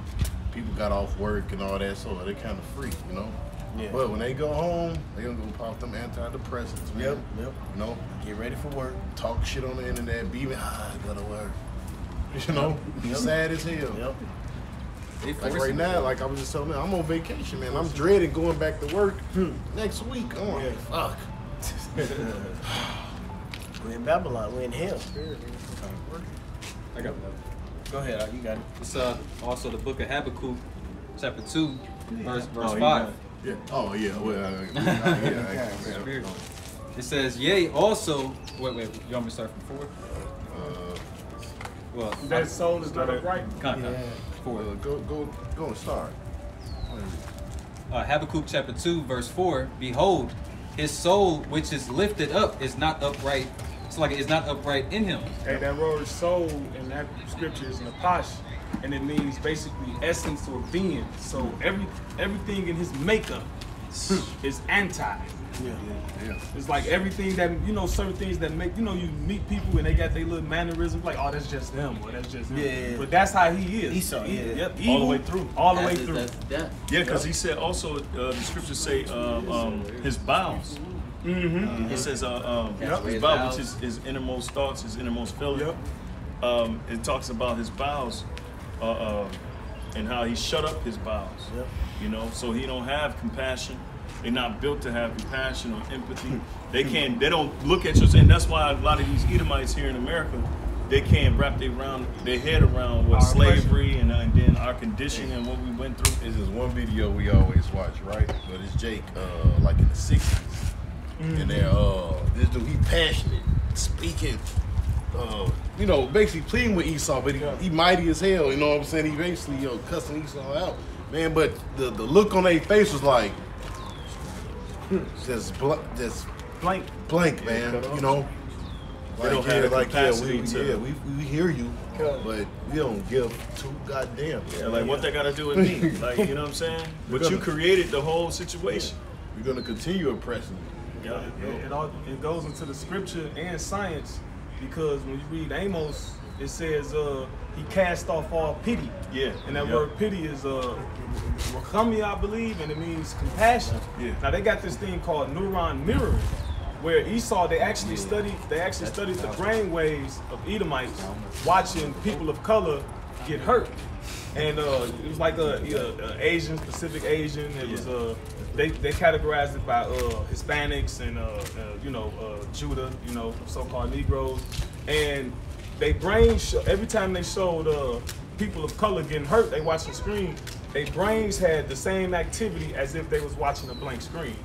People got off work and all that, so they're kind of free, you know? Yeah. But when they go home, they gonna go pop them antidepressants, man. Yep. You know? Get ready for work. Talk shit on the internet, be I gotta work. You know? Be Yep. sad as hell. Yep. They Like force right it. now, like I was just telling them, I'm on vacation, man. I'm dreading going back to work next week. I'm like, fuck. We're in Babylon. We're in hell. I got Go ahead. You got it. It's also the book of Habakkuk, chapter 2, verse Oh, you 5. got it. Yeah. Oh yeah. Well, yeah. It says, "Yea, also." Wait. You want me to start from 4? Well, That soul is not upright. Con. 4. Go and start. Habakkuk chapter 2, verse 4. "Behold, his soul which is lifted up is not upright. It's like it is not upright in him." Hey, that word soul in that scripture is napash, and it means basically essence or being. So everything in his makeup is anti. Yeah. It's like everything that, certain things that make, you meet people and they got their little mannerisms, like, oh, that's just them, or that's just him. Yeah. But that's how he is. Esau, yeah. Yep, All the evil, way through. All the way through. Yeah, because he said also, the scriptures say his bowels. It says his bowels, which is his innermost thoughts, his innermost feelings. Yep. It talks about his bowels and how he shut up his bowels. Yep. So he don't have compassion. They're not built to have compassion or empathy. They don't look at you, and that's why a lot of these Edomites here in America, they can't wrap their head around what Our slavery and then our condition and what we went through. This is one video we always watch, right? But it's Jake, like in the 60s. And then this dude, he passionate, speaking, you know, basically pleading with Esau, but he mighty as hell, you know what I'm saying? He basically, you know, cussing Esau out. Man, but the look on their face was like, just blank, man, you know? They don't have the capacity we hear you, but we don't give two goddamn. Yeah, like what they got to do with me? Like, you know what I'm saying? But you created the whole situation. We're gonna continue oppressing you. Yeah, It goes into the scripture and science, because when you read Amos, it says he cast off all pity. Yeah. And that word pity is rachamia, I believe, and it means compassion. Yeah. Now they got this thing called neuron mirroring, where Esau, they actually studied the brain waves of Edomites watching people of color get hurt. And it was like Asian, Pacific Asian. It was they categorized it by Hispanics and Judah, you know, so-called Negroes. And they every time they showed people of color getting hurt, they watched the screen. Their brains had the same activity as if they was watching a blank screen.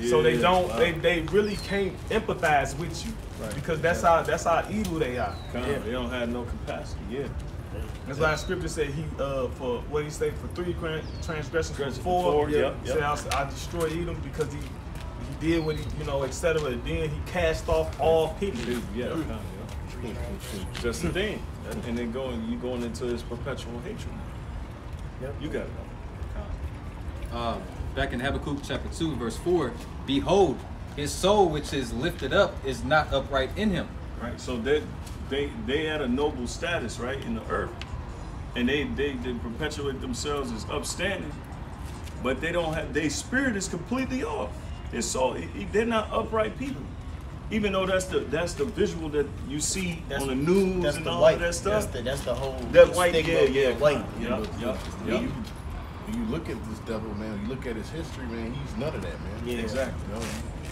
So they don't, they really can't empathize with you, because that's how evil they are. They don't have no capacity. Yeah. That's why the scripture said for what he said, for 3 transgressions for 4. Yep. He said I destroyed Edom because he did what he, etc. And then he cast off all pity. Yeah. Just the thing, and then you going into this perpetual hatred. Yep. You got it. Back in Habakkuk chapter 2, verse 4, behold, his soul which is lifted up is not upright in him. Right. So they had a noble status, right, in the earth, and they perpetuate themselves as upstanding, but they don't have, their spirit is completely off. His soul, they're not upright people. Even though that's the visual that you see on the news and all of that stuff. That's the whole white, white. Yeah. When you look at this devil, man, you look at his history, man, he's none of that, man. Yeah, exactly. You know,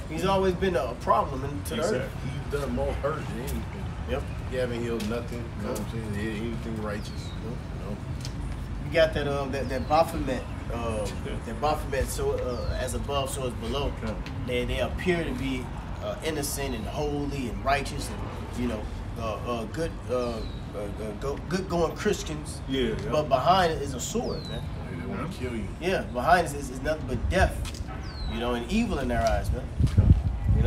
he's always been a problem to the earth. He's done more hurt than anything. Yep. He haven't healed nothing. You know what I'm saying? Anything righteous. You know? You got that Baphomet. That Baphomet, so as above, so as below. They appear to be innocent and holy and righteous and good going Christians. Yeah. But behind it is a sword, man. They want to kill you. Yeah, behind it is nothing but death, and evil in their eyes, man. You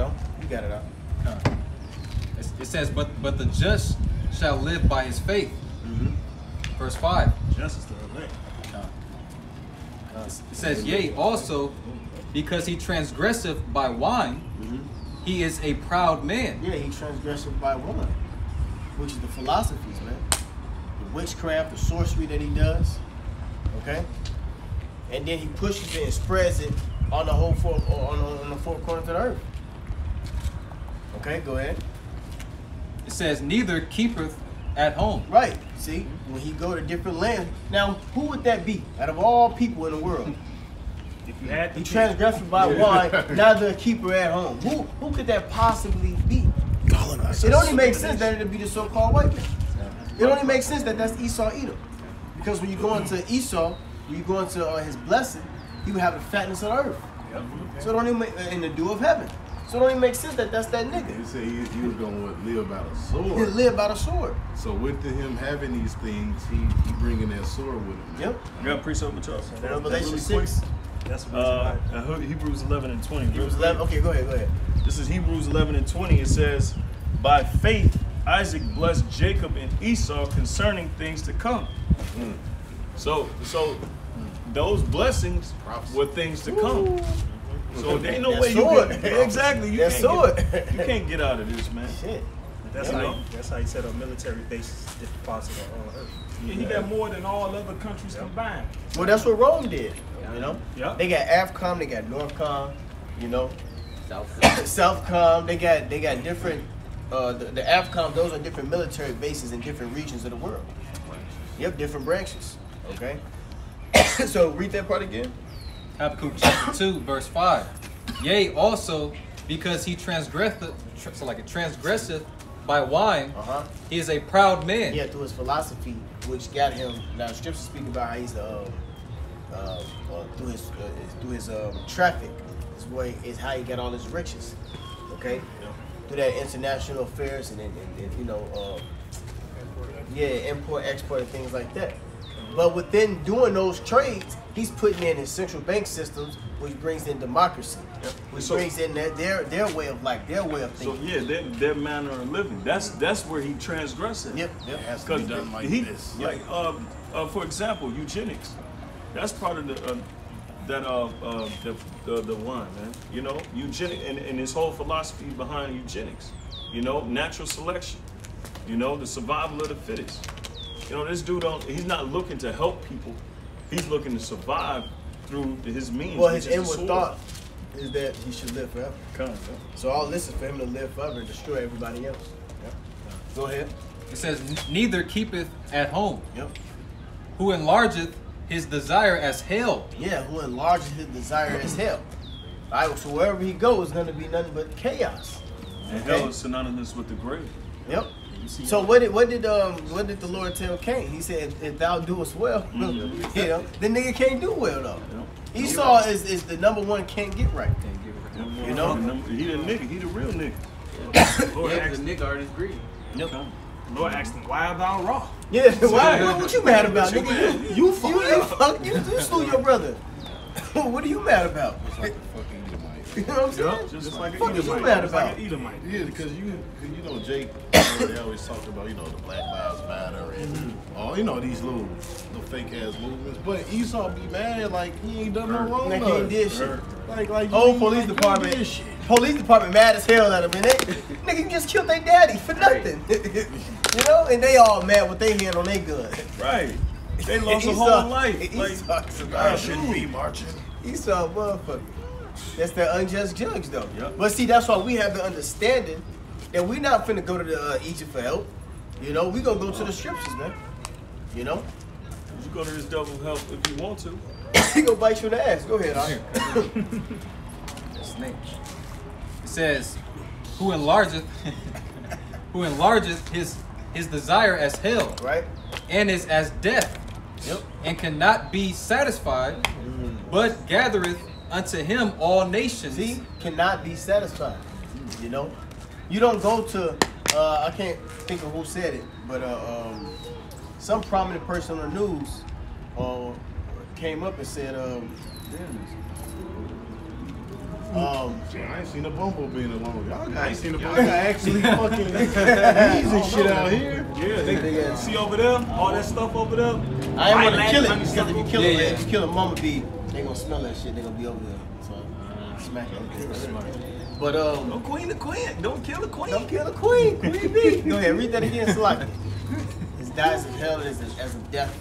got it out. It says, but the just shall live by his faith. Verse 5. Justice to elect. It says, yea, also, because he transgresseth by wine, he is a proud man. Yeah, he transgresseth by wine, which is the philosophies, man. The witchcraft, the sorcery that he does, okay? And then he pushes it and spreads it on the whole on the 4 corners of the earth. Okay, go ahead. It says, neither keepeth at home. Right. See, when he go to different lands. Now, who would that be out of all people in the world? If you had He transgressed by wine, neither a keeper at home. Who could that possibly be? It only makes sense that it'd be the so-called white man. It only makes sense that that's Esau Edom. Because when you go into Esau, when you go into his blessing, he would have the fatness of the earth. So it don't even make, in the dew of heaven. So it don't even make sense that that's that nigga. He said he was going to live by the He sword. live by the sword. So with him having these things, he bringing that sword with him. Man. Yep. You got precept with y'all. Revelation Really 6. That's what Hebrews 11 and 20. Hebrews 11. Okay, go ahead. This is Hebrews 11 and 20. It says, by faith Isaac blessed Jacob and Esau concerning things to come. So those blessings were things to come. So there ain't no way you can, exactly. You can't get out of this, man. Shit. That's how he set up military bases in different parts of the earth. Yeah, he got more than all other countries combined. Well, that's what Rome did. Yeah. They got AFCOM, they got NORTHCOM, Southcom. They got different. The AFCOM, those are different military bases in different regions of the world. Yep, different branches. Okay. So read that part again. Habakkuk chapter 2, verse 5. Yea, also, because he transgresseth by wine, he is a proud man. Yeah, through his philosophy, which got him. Now, the scriptures speak about how he's through his traffic. Is how he got all his riches. Okay, through that international affairs and you know, import, export, and things like that. But within doing those trades, he's putting in his central bank systems, which brings in democracy, which brings in their way of life, their way of thinking. So yeah, their manner of living. That's where he transgressed it. Yep. It has to be done like this. Like for example, eugenics. That's part of the one, man. You know, eugenics and his whole philosophy behind eugenics. You know, natural selection. You know, the survival of the fittest. You know, this dude he's not looking to help people. He's looking to survive through his means. Well, his inward thought is that he should live forever. Kind of. So all this is for him to live forever and destroy everybody else. Yep. Go ahead. It says, neither keepeth at home. Yep. Who enlargeth his desire as hell. Yeah, who enlarges his desire as hell. All right, so wherever he goes is going to be nothing but chaos. And hell is synonymous with the grave. Yep. So what did the Lord tell Cain? He said, if thou doest well, you know, the nigga can't do well though. Esau is the number one can't get right. You know? He the nigga, he the real nigga. Lord Yeah, asked the nigga already agreed. Yep. Lord asked him, why thou raw? Yeah, what you mad about, nigga? You slew your brother. What are you mad about? It's like a fucking Edomite. You know what I'm saying? Just like an What are you Edomite. mad It's like about? an Edomite. Yeah, because you know, Jake, they always talk about, you know, the Black Lives Matter and all, you know, these little fake ass movements. But Esau be mad like he ain't done no wrong. Like he ain't did shit. Like Whole police department. Police department mad as hell at him, and nigga, you just killed their daddy for nothing. You know, and they all mad with their hand on their gun. Right. They lost a Esau- whole life. Like, Esau's I about shouldn't be marching. Esau, motherfucker. That's the unjust judge, though. Yep. But see, that's why we have the understanding that we not finna go to the Egypt for help. You know, we gonna go to the scriptures, man. You know, you go to this devil help if you want to. he gonna bite you in the ass. Go ahead, Here. Snake. It says, who enlargeth his desire as hell, right? and is as death, Yep. and cannot be satisfied, but gathereth unto him all nations. See, cannot be satisfied. You know, you don't go to. I can't think of who said it, but some prominent person on the news came up and said, I ain't seen a bumblebee in a long time. I ain't seen a Y'all bumblebee. got actually fucking bees and shit out here. Yeah, they see over there, all that stuff over there. I ain't want to kill it Honey because stuff if you over kill there. it, Yeah, if you kill a mama bee, they gonna smell that shit. They gonna be over there. So smack it. But No, queen the queen. Don't kill the queen. don't kill the queen. Queen bee. Go ahead, read that again, Salaki. His dies of hell as a death.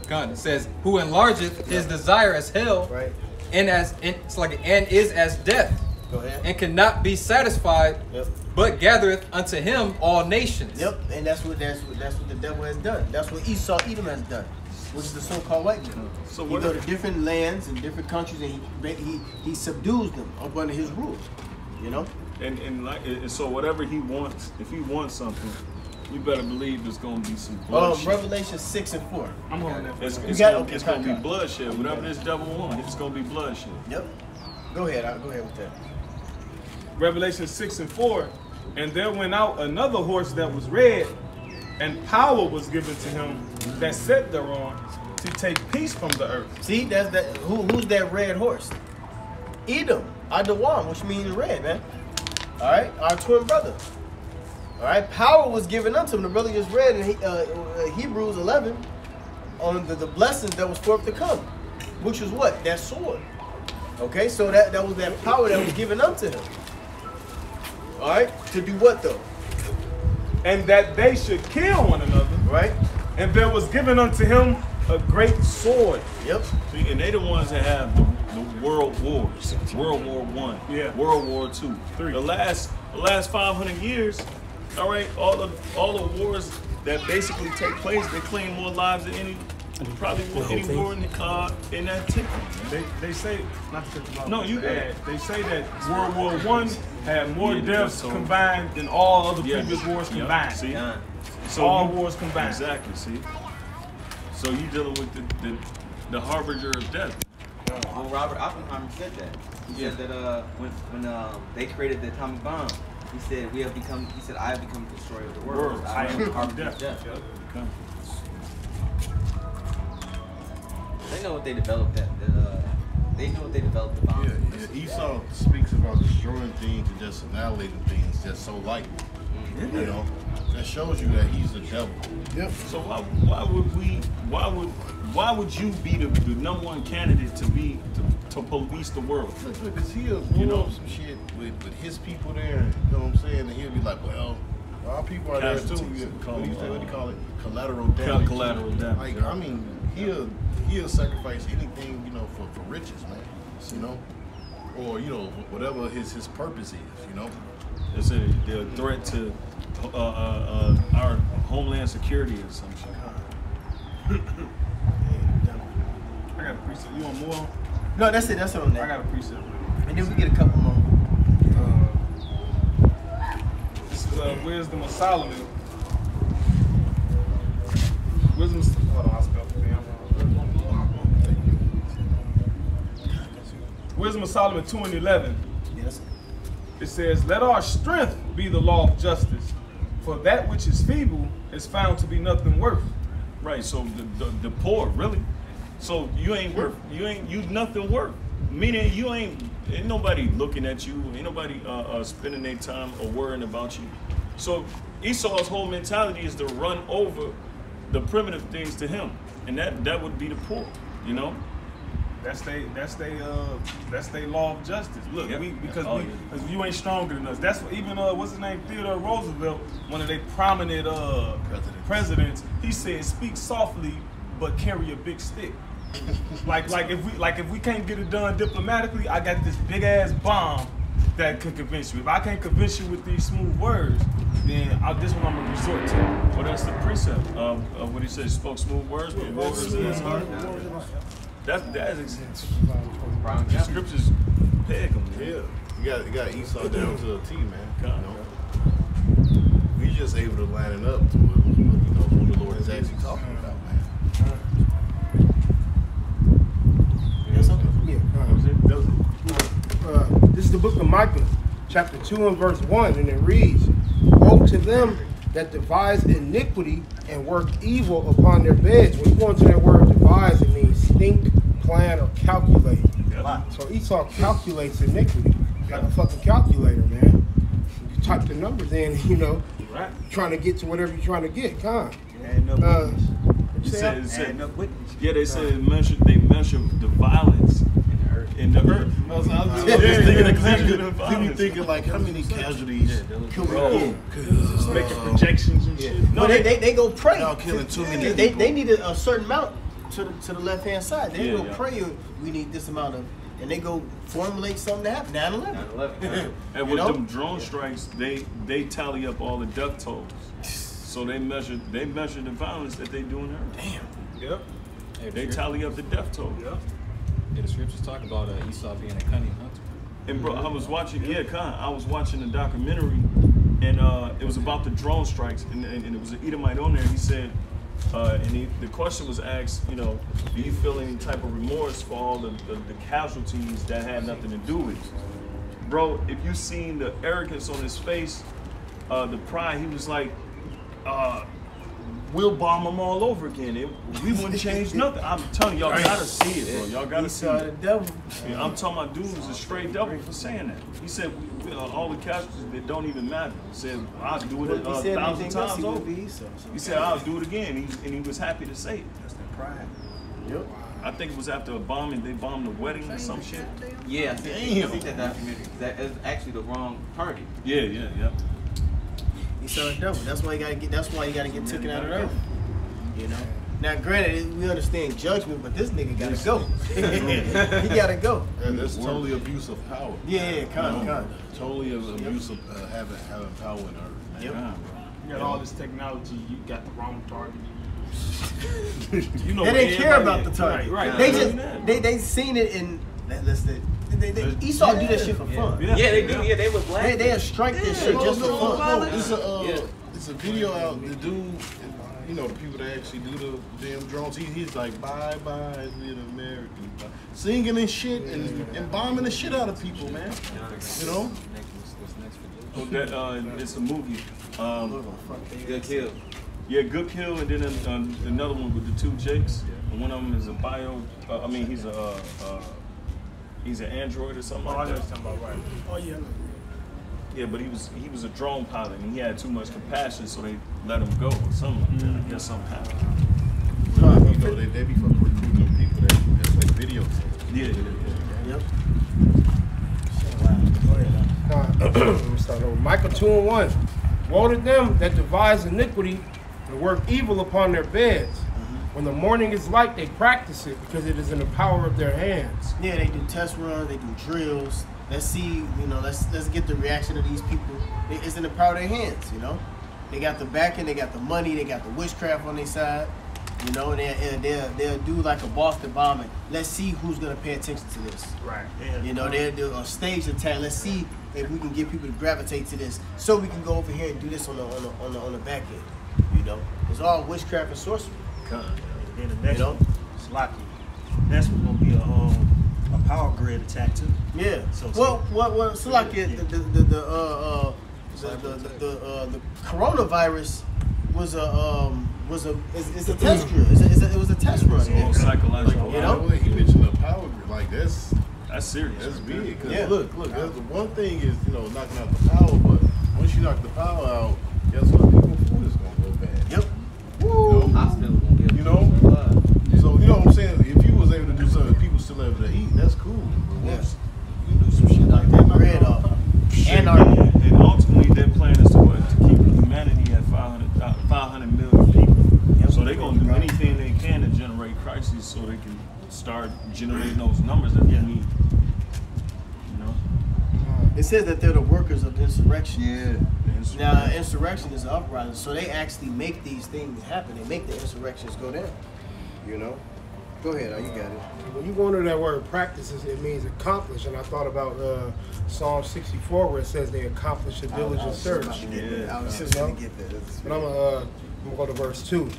God, it says, who enlargeth his desire as hell, Right. and is as death, Go ahead. and cannot be satisfied, Yep. but gathereth unto him all nations. Yep. And that's what the devil has done. That's what Edom has done, which is the so-called white man. So He what go to different lands and different countries, and he subdues them up under his rule. You know. And so whatever he wants, if he wants something, you better believe there's gonna be some bloodshed. Revelation 6:4. I'm holding that. It's got- gonna, okay, it's gonna be okay. bloodshed. Whatever this devil wants, it's gonna be bloodshed. Yep. Go ahead. I'll go ahead with that. Revelation 6:4, and there went out another horse that was red, and power was given to him that sat thereon to take peace from the earth. See, that's that. Who's that red horse? Edom, Adawam, which means red, man. All right, our twin brother. All right, power was given unto him. The brother just read in Hebrews 11 on the blessings that was forth to come, which was what? That sword. Okay, so that was that power that was given unto him. All right, to do what though? And that they should kill one another. Right? And there was given unto him a great sword. Yep. See, and they the ones that have the world wars. World War I. Yeah. World War II. The last 500 years, all right, all the wars that basically take place, they claim more lives than Probably any war in that ticket. They say not to cut you off. No, you add. They say that World War I had more deaths combined than all other previous wars combined. See, so all wars combined. Exactly. See, so you dealing with the harbinger of death. Well, Robert Oppenheimer said that. He said that when they created the atomic bomb, he said we have become. He said I have become the destroyer of the world. I am the harbinger of death. They know what they developed. They know what they developed the bomb. Yeah. Esau speaks about destroying things and just annihilating things just so lightly. You know, that shows you that he's the devil. Yep. So why would you be the number one candidate to police the world? Because he'll blow some shit with his people there. You know what I'm saying? And he'll be like, well, our people are there too. What do you call it? Collateral damage. Collateral damage. Like, I mean, he'll sacrifice anything, you know, for riches, man. You know, or you know, whatever his purpose is. You know, It's a threat to our homeland security or some shit. I got a precept. You want more? No, that's it. That's it on that. I got a precept. And then we get a couple more. This is Wisdom of Solomon. Hold on, I spelled it. Wisdom of Solomon 2:11. Yes. It says, "Let our strength be the law of justice, for that which is feeble is found to be nothing worth." Right. So the poor, really. So you nothing worth. Meaning you ain't nobody looking at you. Ain't nobody spending their time or worrying about you. So Esau's whole mentality is to run over the primitive things to him, and that would be the poor. You know. That's they law of justice. Look, Yep. because you ain't stronger than us. That's what even what's his name, Theodore Roosevelt, one of their prominent presidents. He said, "Speak softly, but carry a big stick." like if we can't get it done diplomatically, I got this big ass bomb that can convince you. If I can't convince you with these smooth words, then this one I'm gonna resort to. Well, that's the precept of what he said. Spoke smooth words, but words in his heart. That is the scriptures peg him. Yeah, you got Esau down to a T, man. You know, we just able to line it up to who the Lord is actually talking about, man. This is the book of Micah, chapter 2 and verse 1, and it reads, "Woe to them that devise iniquity and work evil upon their beds." When you go into that word devise, it means think, plan, or calculate. So Esau calculates iniquity like a fucking calculator, man. You type the numbers in, you know, trying to get to whatever you're trying to get. Come on. Yeah, they said they measure the violence in the earth. I was just thinking thinking like, how many casualties can we get? Making projections and shit. No, they go pray. Y'all killing too many They people. need a certain amount to the left hand side. They go pray. We need this amount of, and they go formulate something to happen. 9/11. And with them drone strikes, they tally up all the death tolls. So they measure the violence that they do in Earth. Damn. Yep. They tally up the death toll. Yep. Yeah, the scriptures talk about Esau being a cunning hunter. And bro, I was watching a documentary, and it was about the drone strikes, and it was an Edomite on there. He said, the question was asked, you know, do you feel any type of remorse for all the casualties that had nothing to do with you? Bro, if you seen the arrogance on his face, the pride, he was like, we'll bomb them all over again. We wouldn't change nothing. I'm telling y'all, gotta see it, bro. Y'all gotta see Esau the it. devil. Yeah, I'm talking about dude was a straight devil for saying that. He said all the casualties, it don't even matter. He said I'll do it He said 1,000 anything else, times he would over. be Esau. He said I'll do it again, and he was happy to say it. That's that pride. Yep. I think it was after a bombing, they bombed the wedding or some shit. Yeah, I see that documentary. That is actually the wrong target. Yeah. Esau the devil. That's why you gotta get taken out of earth. You know. Now, granted, we understand judgment, but this nigga gotta go. He gotta go. And that's totally abuse of power. Yeah, kind. Totally abuse of having power in Earth. Man. Yep. You got all this technology, you got the wrong target. You know, They didn't care about the target. Right. They just they seen it in. Esau do that shit for fun. Yeah, they do. Yeah, they was black. They strike this shit just for fun. It's a video out. The dude, you know, the people that actually do the damn drones. He's like, bye bye, little American, singing and shit and bombing the shit out of people, man. You know. Oh, that it's a movie. Good kill. Yeah, Good Kill, and then another one with the two Jakes. And one of them is a bio. He's an android or something like that. Oh yeah. Yeah, but he was a drone pilot, and he had too much compassion, so they let him go or something like that. I guess something happened. You know, they be fucking recruiting them people that make videos. Yeah. Yep. Let me start over. Micah 2:1. Woe to them that devise iniquity and work evil upon their beds. When the morning is light, they practice it because it is in the power of their hands. Yeah, they do test runs, they do drills. Let's see, let's get the reaction of these people. It's in the power of their hands, They got the backing, they got the money, they got the witchcraft on their side, and they'll do like a Boston bombing. Let's see who's gonna pay attention to this. Right. They'll do a stage attack. Let's see if we can get people to gravitate to this, so we can go over here and do this on the back end. It's all witchcraft and sorcery. Then the next one, Slocky. That's gonna be a power grid attack too. Yeah. So Slocky, the coronavirus was a test drill. It was a test run. It's all psychological. He mentioned the power grid. Like that's serious. That's big. Cause Yeah. look. That's the one thing is knocking out the power, but once you knock the power out, guess what? People's food is gonna go bad. Yep. Woo. Hospital gonna be So you know what I'm saying? If you was able to do something, people still able to eat. That's cool. But once you do some shit like that, Bread off. And ultimately, their plan is to keep humanity at 500 million people. Yep. So they're gonna do anything they can to generate crises, so they can start generating those numbers that they need. It says that they're the workers of insurrection. yeah. Now, insurrection is an uprising, so they actually make these things happen. They make the insurrections go down. Go ahead, you got it. When you go into that word practices, it means accomplish. And I thought about Psalm 64 where it says they accomplish a diligent search. I was just going to get that. But I'm gonna go to verse 2.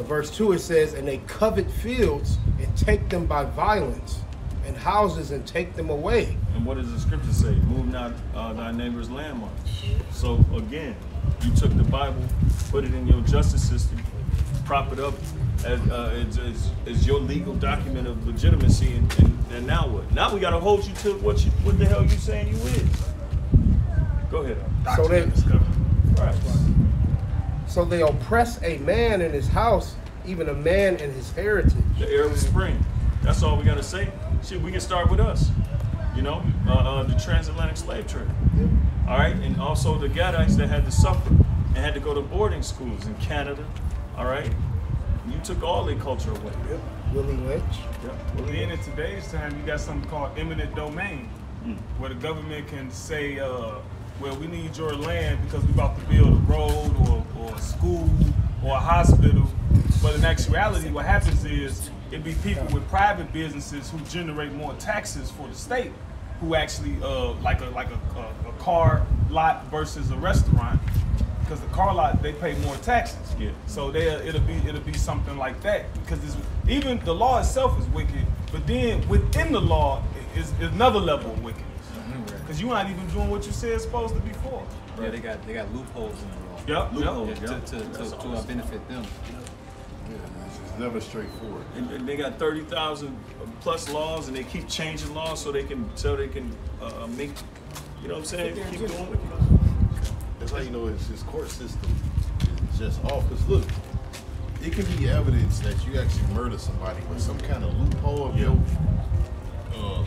Verse 2 it says, and they covet fields and take them by violence, and houses and take them away. And what does the scripture say? Move not thy neighbor's landmark. So again, you took the Bible, put it in your justice system, prop it up as your legal document of legitimacy, and now what? Now we gotta hold you to what the hell you saying you is. Go ahead. So they oppress a man in his house, even a man in his heritage. The Arab Spring. That's all we gotta say. Shit, we can start with us. The transatlantic slave trade. Yep. All right, and also the Gadites that had to suffer and had to go to boarding schools in Canada. All right, you took all their culture away. Yep. Willie Lynch. Yep. Well, then in today's time, you got something called eminent domain, where the government can say, well, we need your land because we're about to build a road or a school or a hospital. But in actuality, what happens is it'd be people with private businesses who generate more taxes for the state, who actually like a car lot versus a restaurant, because the car lot they pay more taxes. Yeah. So it'll be something like that, because even the law itself is wicked, but then within the law is another level of wickedness, because you're not even doing what you said it's supposed to be for. Yeah, they got loopholes in the law. Yep. Yeah, to benefit them. It's never straightforward. And they got 30,000 plus laws, and they keep changing laws so they can make, you know what I'm saying? Keep doing. That's how you know his court system is just off. Because look, it can be evidence that you actually murdered somebody, but some kind of loophole of your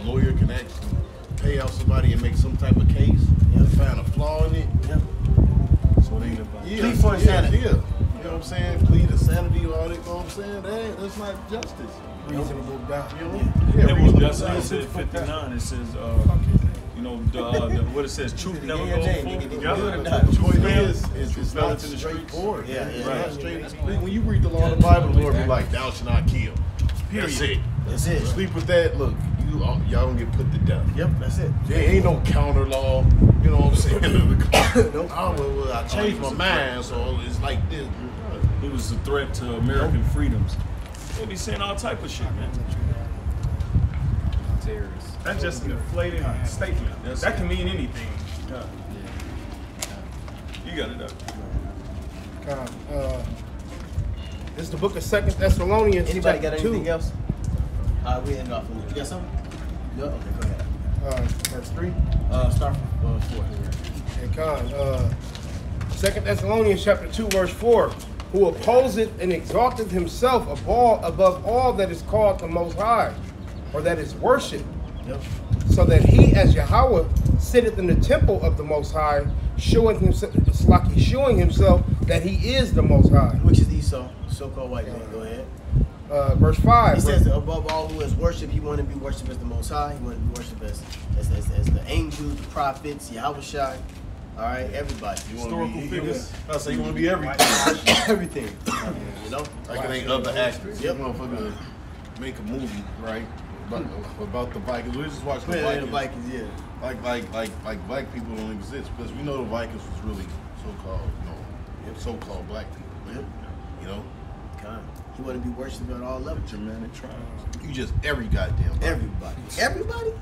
lawyer can actually pay out somebody and make some type of case and find a flaw in it. Yep. So they Plead for insanity. You know what I'm saying? Plead insanity, all that, you know what I'm saying? That's not justice. Reasonable doubt. You know? It was just reasonable it said doubt. 59. It says, you know, what it says, truth never Yeah, goes yeah, forward yeah, together. yeah. The point fails. is, it's Fell not into the streets. straightforward. Yeah, It's yeah. not straight. When you read the law of the Bible, the Lord be like, thou shalt not kill. That's it. That's it. Sleep with that, look, y'all don't get put to death. Yep, that's it. There ain't no counter law, you know what I'm saying? Nope. well, I changed my mind, so it's like this. It was a threat to American freedoms. They be saying all type of shit, man. Terrorists. That's just an inflated statement. That's That it. can mean anything. Yeah. You got it up. This is the book of 2 Thessalonians. Anybody got chapter 2, anything else? We end off with it. You got something? No? Okay, go ahead. verse 3. Start from 4. Okay, Con. 2 Thessalonians chapter 2, verse 4. Who opposeth and exalteth himself above all that is called the Most High, or that is worshipped, Yep. so that he as Yahweh sitteth in the temple of the Most High, showing himself that he is the Most High. Which is Esau, so-called white man. Go ahead. Verse 5. He says that above all who is worshipped, he wanted to be worshipped as the Most High. He wanted to be worshipped as the angels, the prophets, Yahweh Shai. All right, everybody. Historical figures. I say you want to be everything. Everything. You know? Like it ain't other actors. Yep. You motherfucker make a movie, right? About the Vikings. We just watched the Yeah, the Vikings. Vikings, yeah. Like black people don't exist because we know the Vikings was really so-called, so-called black people. Yep. You know, God. He wanted to be worshipped at all levels. Germanic tribes. you just every goddamn body. Everybody. Everybody?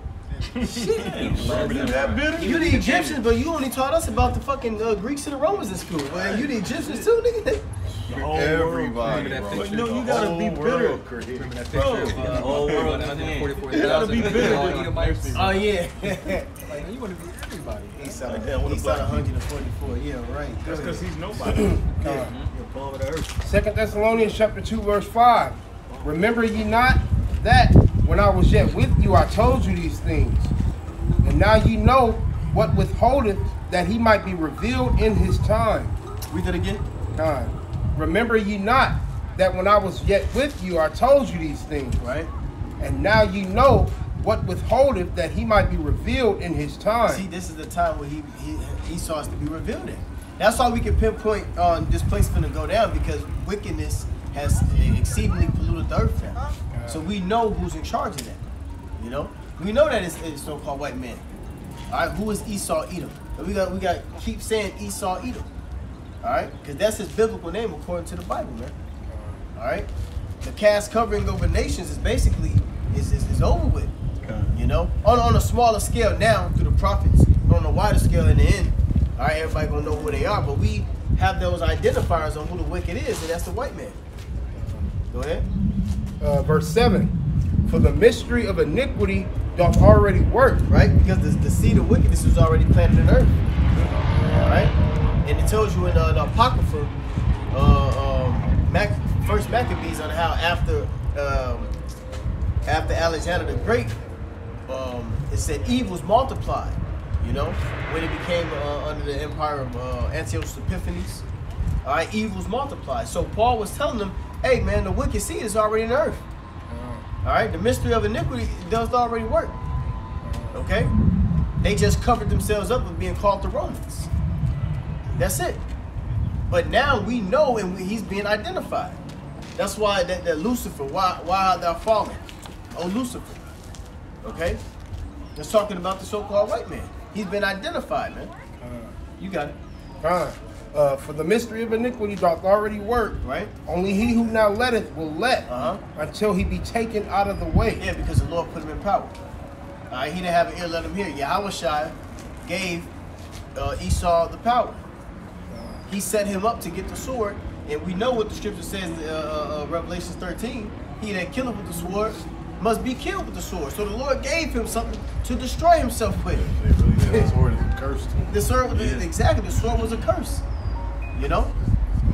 Shit. That bitter? You the Egyptians, but you only taught us about the fucking Greeks and the Romans in school. Well, you the Egyptians too, nigga. The whole Everybody, Remember that bro. picture? But you know, you gotta be bitter. Remember that Bro. picture of whole world, 144,000? You gotta be bitter. Edomites? Oh, yeah. Like, you want to be everybody. Esau, Yeah, what Esau about 144. Yeah, right. That's because he's nobody. You're palm of the earth. 2 Thessalonians chapter 2, verse 5. Remember ye not that when I was yet with you, I told you these things. And now ye know what withholdeth, that he might be revealed in his time. Read that again. God. Remember ye not that when I was yet with you, I told you these things. Right? And now ye know what withholdeth, that he might be revealed in his time. See, this is the time where Esau is to be revealed in. That's why we can pinpoint this place finna go down, because wickedness has exceedingly polluted the earth now. So we know who's in charge of that. You know? We know that it's so-called white man. All right, who is Esau Edom? And we got keep saying Esau Edom. All right, because that's his biblical name according to the Bible, man. All right, the cast covering over nations is basically is over with. You know, on a smaller scale now through the prophets, but on a wider scale in the end. All right, everybody gonna know who they are, but we have those identifiers on who the wicked is, and that's the white man. Go ahead. Verse 7. For the mystery of iniquity doth already work. Right, because the seed of wickedness was already planted in earth. All right, and it tells you in the Apocrypha, First Maccabees, on how after Alexander the Great, it said Eve was multiplied. You know, when it became under the empire of Antiochus Epiphanes. All right, Eve was multiplied. So Paul was telling them, hey man, the wicked seed is already in earth. All right, the mystery of iniquity does already work. Okay, they just covered themselves up with being called the Romans. That's it. But now we know, and he's being identified. That's why that Lucifer, why art thou fallen? Oh, Lucifer. Okay, that's talking about the so-called white man. He's been identified, man. You got it. For the mystery of iniquity doth already work. Right. Only he who now letteth will let until he be taken out of the way. Yeah, because the Lord put him in power. All right, he didn't have an ear, let him hear. Yahweh Shai gave Esau the power. He set him up to get the sword, and we know what the scripture says in Revelation 13. He that killeth with the sword must be killed with the sword. So the Lord gave him something to destroy himself with. The sword is a curse to him. The sword, exactly, the sword was a curse. You know?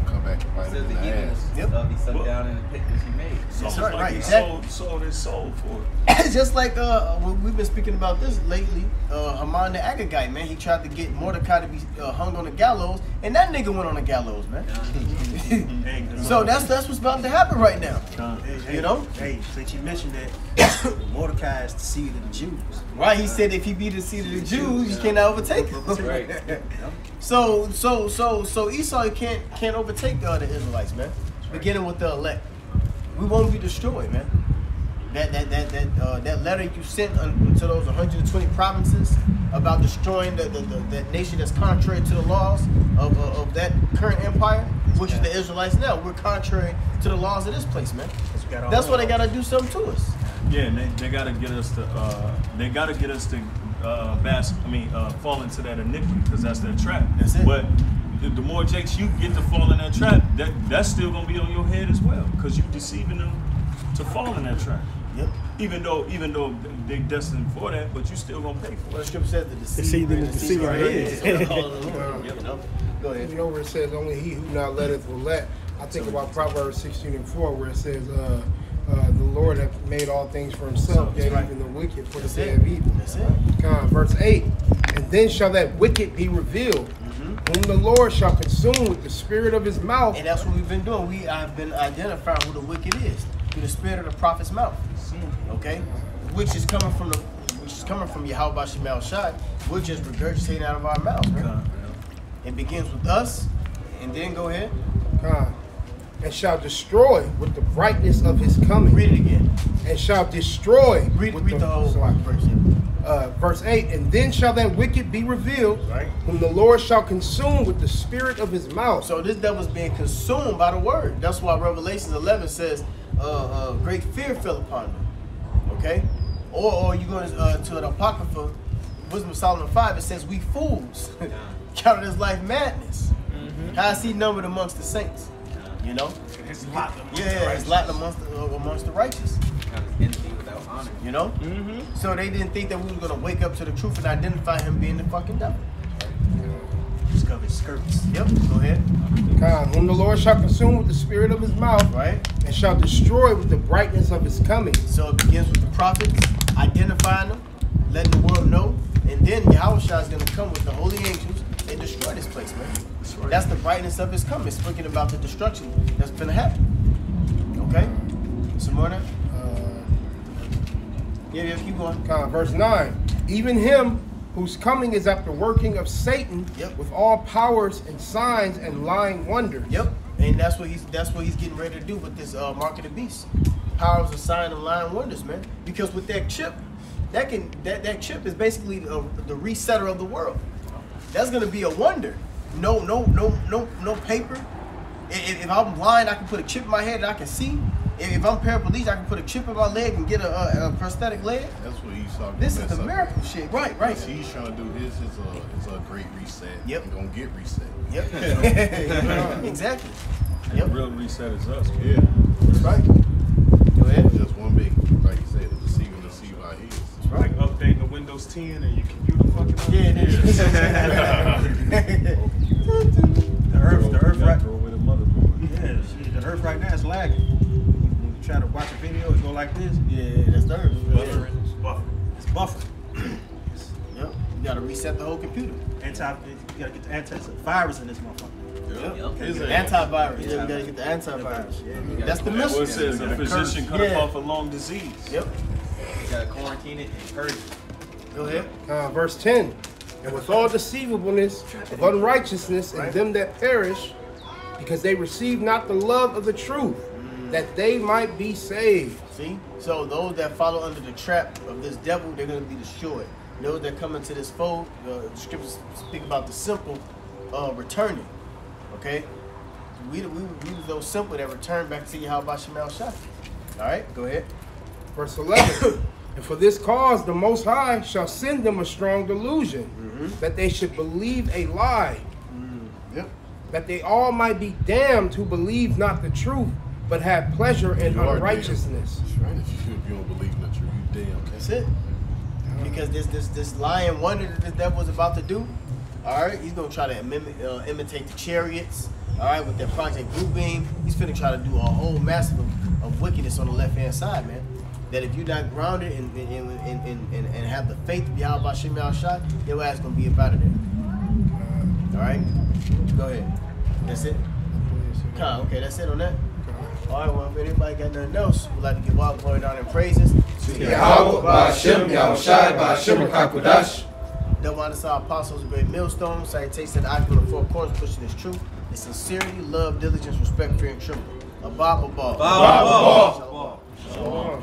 Come come back and bite Says him the in the heathen ass. will be sucked down in the pit which he made. It's almost right, like right, he exactly. sold his soul for it. It's just like we've been speaking about this lately. Haman the Agagite, man, he tried to get Mordecai to be hung on the gallows, and that nigga went on the gallows, man. So that's what's about to happen right now. Hey, You know? Hey, since you mentioned that, Mordecai is the seed of the Jews. Right? He said if he be the seed of the Jews, you cannot overtake him. Right. So Esau can't overtake the other Israelites, man. Beginning with the elect, we won't be destroyed, man. That letter you sent to those 120 provinces about destroying that nation that's contrary to the laws of that current empire, which is the Israelites now. We're contrary to the laws of this place, man. That's why they gotta do something to us. Yeah, and they gotta get us to fall into that iniquity, because that's their trap. That's it. But the more Jakes you get to fall in that trap, that's still gonna be on your head as well, because you deceiving them to fall in that trap. Yep. Even though they destined for that, but you still gonna pay for Well, the it. scripture says the deceiver Deceiver, the deceiver is. You know? Go ahead. You know where it says only he who not letteth will let. I think about Proverbs 16:4 where it says the Lord hath made all things for himself, yet right. even the wicked for the That's day it. of evil. That's it. Verse 8, and then shall that wicked be revealed, whom the Lord shall consume with the spirit of his mouth. And that's what we've been doing. We have been identifying who the wicked is through the spirit of the prophet's mouth. Okay, which is coming from Yahweh Shemal Shai. We're just regurgitating out of our mouths, man. It begins with us, and then go ahead. And shall destroy with the brightness of his coming. Read it again. And shall destroy. Read with the whole verse. Verse 8, and then shall that wicked be revealed, Right. whom the Lord shall consume with the spirit of his mouth. So this devil's being consumed by the word. That's why Revelation 11 says, great fear fell upon them. Okay? Or you go to an Apocrypha, Wisdom of Solomon 5, it says, we fools counted as life madness. How is he numbered amongst the saints? You know? It's locked It's locked amongst the righteous. Envy without honor. You know? So they didn't think that we were going to wake up to the truth and identify him being the fucking devil. Discovered skirts. Yep, go ahead. Whom the Lord shall consume with the spirit of his mouth, Right? and shall destroy with the brightness of his coming. So it begins with the prophets, identifying them, letting the world know, and then Yahweh Shai is going to come with the holy angels and destroy this place, man. That's the brightness of his coming, speaking about the destruction that's going to happen. Okay? Some more now? Yeah, keep going. Verse 9, even him whose coming is after working of Satan, Yep. with all powers and signs and lying wonders. Yep, and that's what he's getting ready to do with this mark of the beast. Powers of sign and lying wonders, man. Because with that chip, that chip is basically the resetter of the world. That's gonna be a wonder. No paper. If I'm blind, I can put a chip in my head and I can see. If I'm paraplegic, I can put a chip in my leg and get a prosthetic leg. That's what Esau. This is the miracle shit, right? What he's trying to do his is a great reset. Yep. And gonna get reset. Yep. Exactly. And Yep. the real reset is us. Yeah. That's right. Go ahead. Just one big, like you said, the deceiver how he is. That's right. Like updating the Windows 10 and your computer fucking up. Yeah, it is. The earth right. Throw away the motherboard. Yeah, shit, the earth right now is lagging. When you try to watch a video, it go like this. Yeah, that's the earth. It's buffering. It's buffering. Yep. You gotta reset the whole computer. You gotta get the antivirus in this motherfucker. Yep. Is it? Antivirus. Yeah, you gotta get the antivirus. Yeah. That's the That's what mystery. it says. A physician cut Yeah. off a long disease. Yep. You gotta quarantine it and purge it. Go ahead. Verse 10, and with all deceivableness of unrighteousness in them that perish, because they receive not the love of the truth, that they might be saved. See? So those that follow under the trap of this devil, they're going to be destroyed. Those that come into this fold, the scriptures speak about the simple returning. Okay? We was those simple that return back to Yahweh Shemal Shai. All right? Go ahead. Verse 11, and for this cause the Most High shall send them a strong delusion, that they should believe a lie, Yep. that they all might be damned who believe not the truth, but have pleasure in You are unrighteousness. Right. If you don't believe in the truth, you damn. That's it. Because this lying wonder that this devil is about to do, all right, he's going to try to imitate the chariots, All right, with that Project Blue Beam, he's finna try to do a whole massive of wickedness on the left-hand side, man. That if you're not grounded and have the faith to be out by Shimei Shot, your ass gonna be about it there. All right, go ahead. That's it. Okay, that's it on that. All right, well, if anybody got nothing else, we'd like to give all glory, honor, and praises to Yahweh, Ba'Shem, Yahushai, Ba'Shem, Kakodash. Double honor to our apostles, a great millstone, salutations to the icon of the four corners, pushing this truth. It's sincerity, love, diligence, respect, fear, and trembling. Abba, Abba. Abba. Shalom.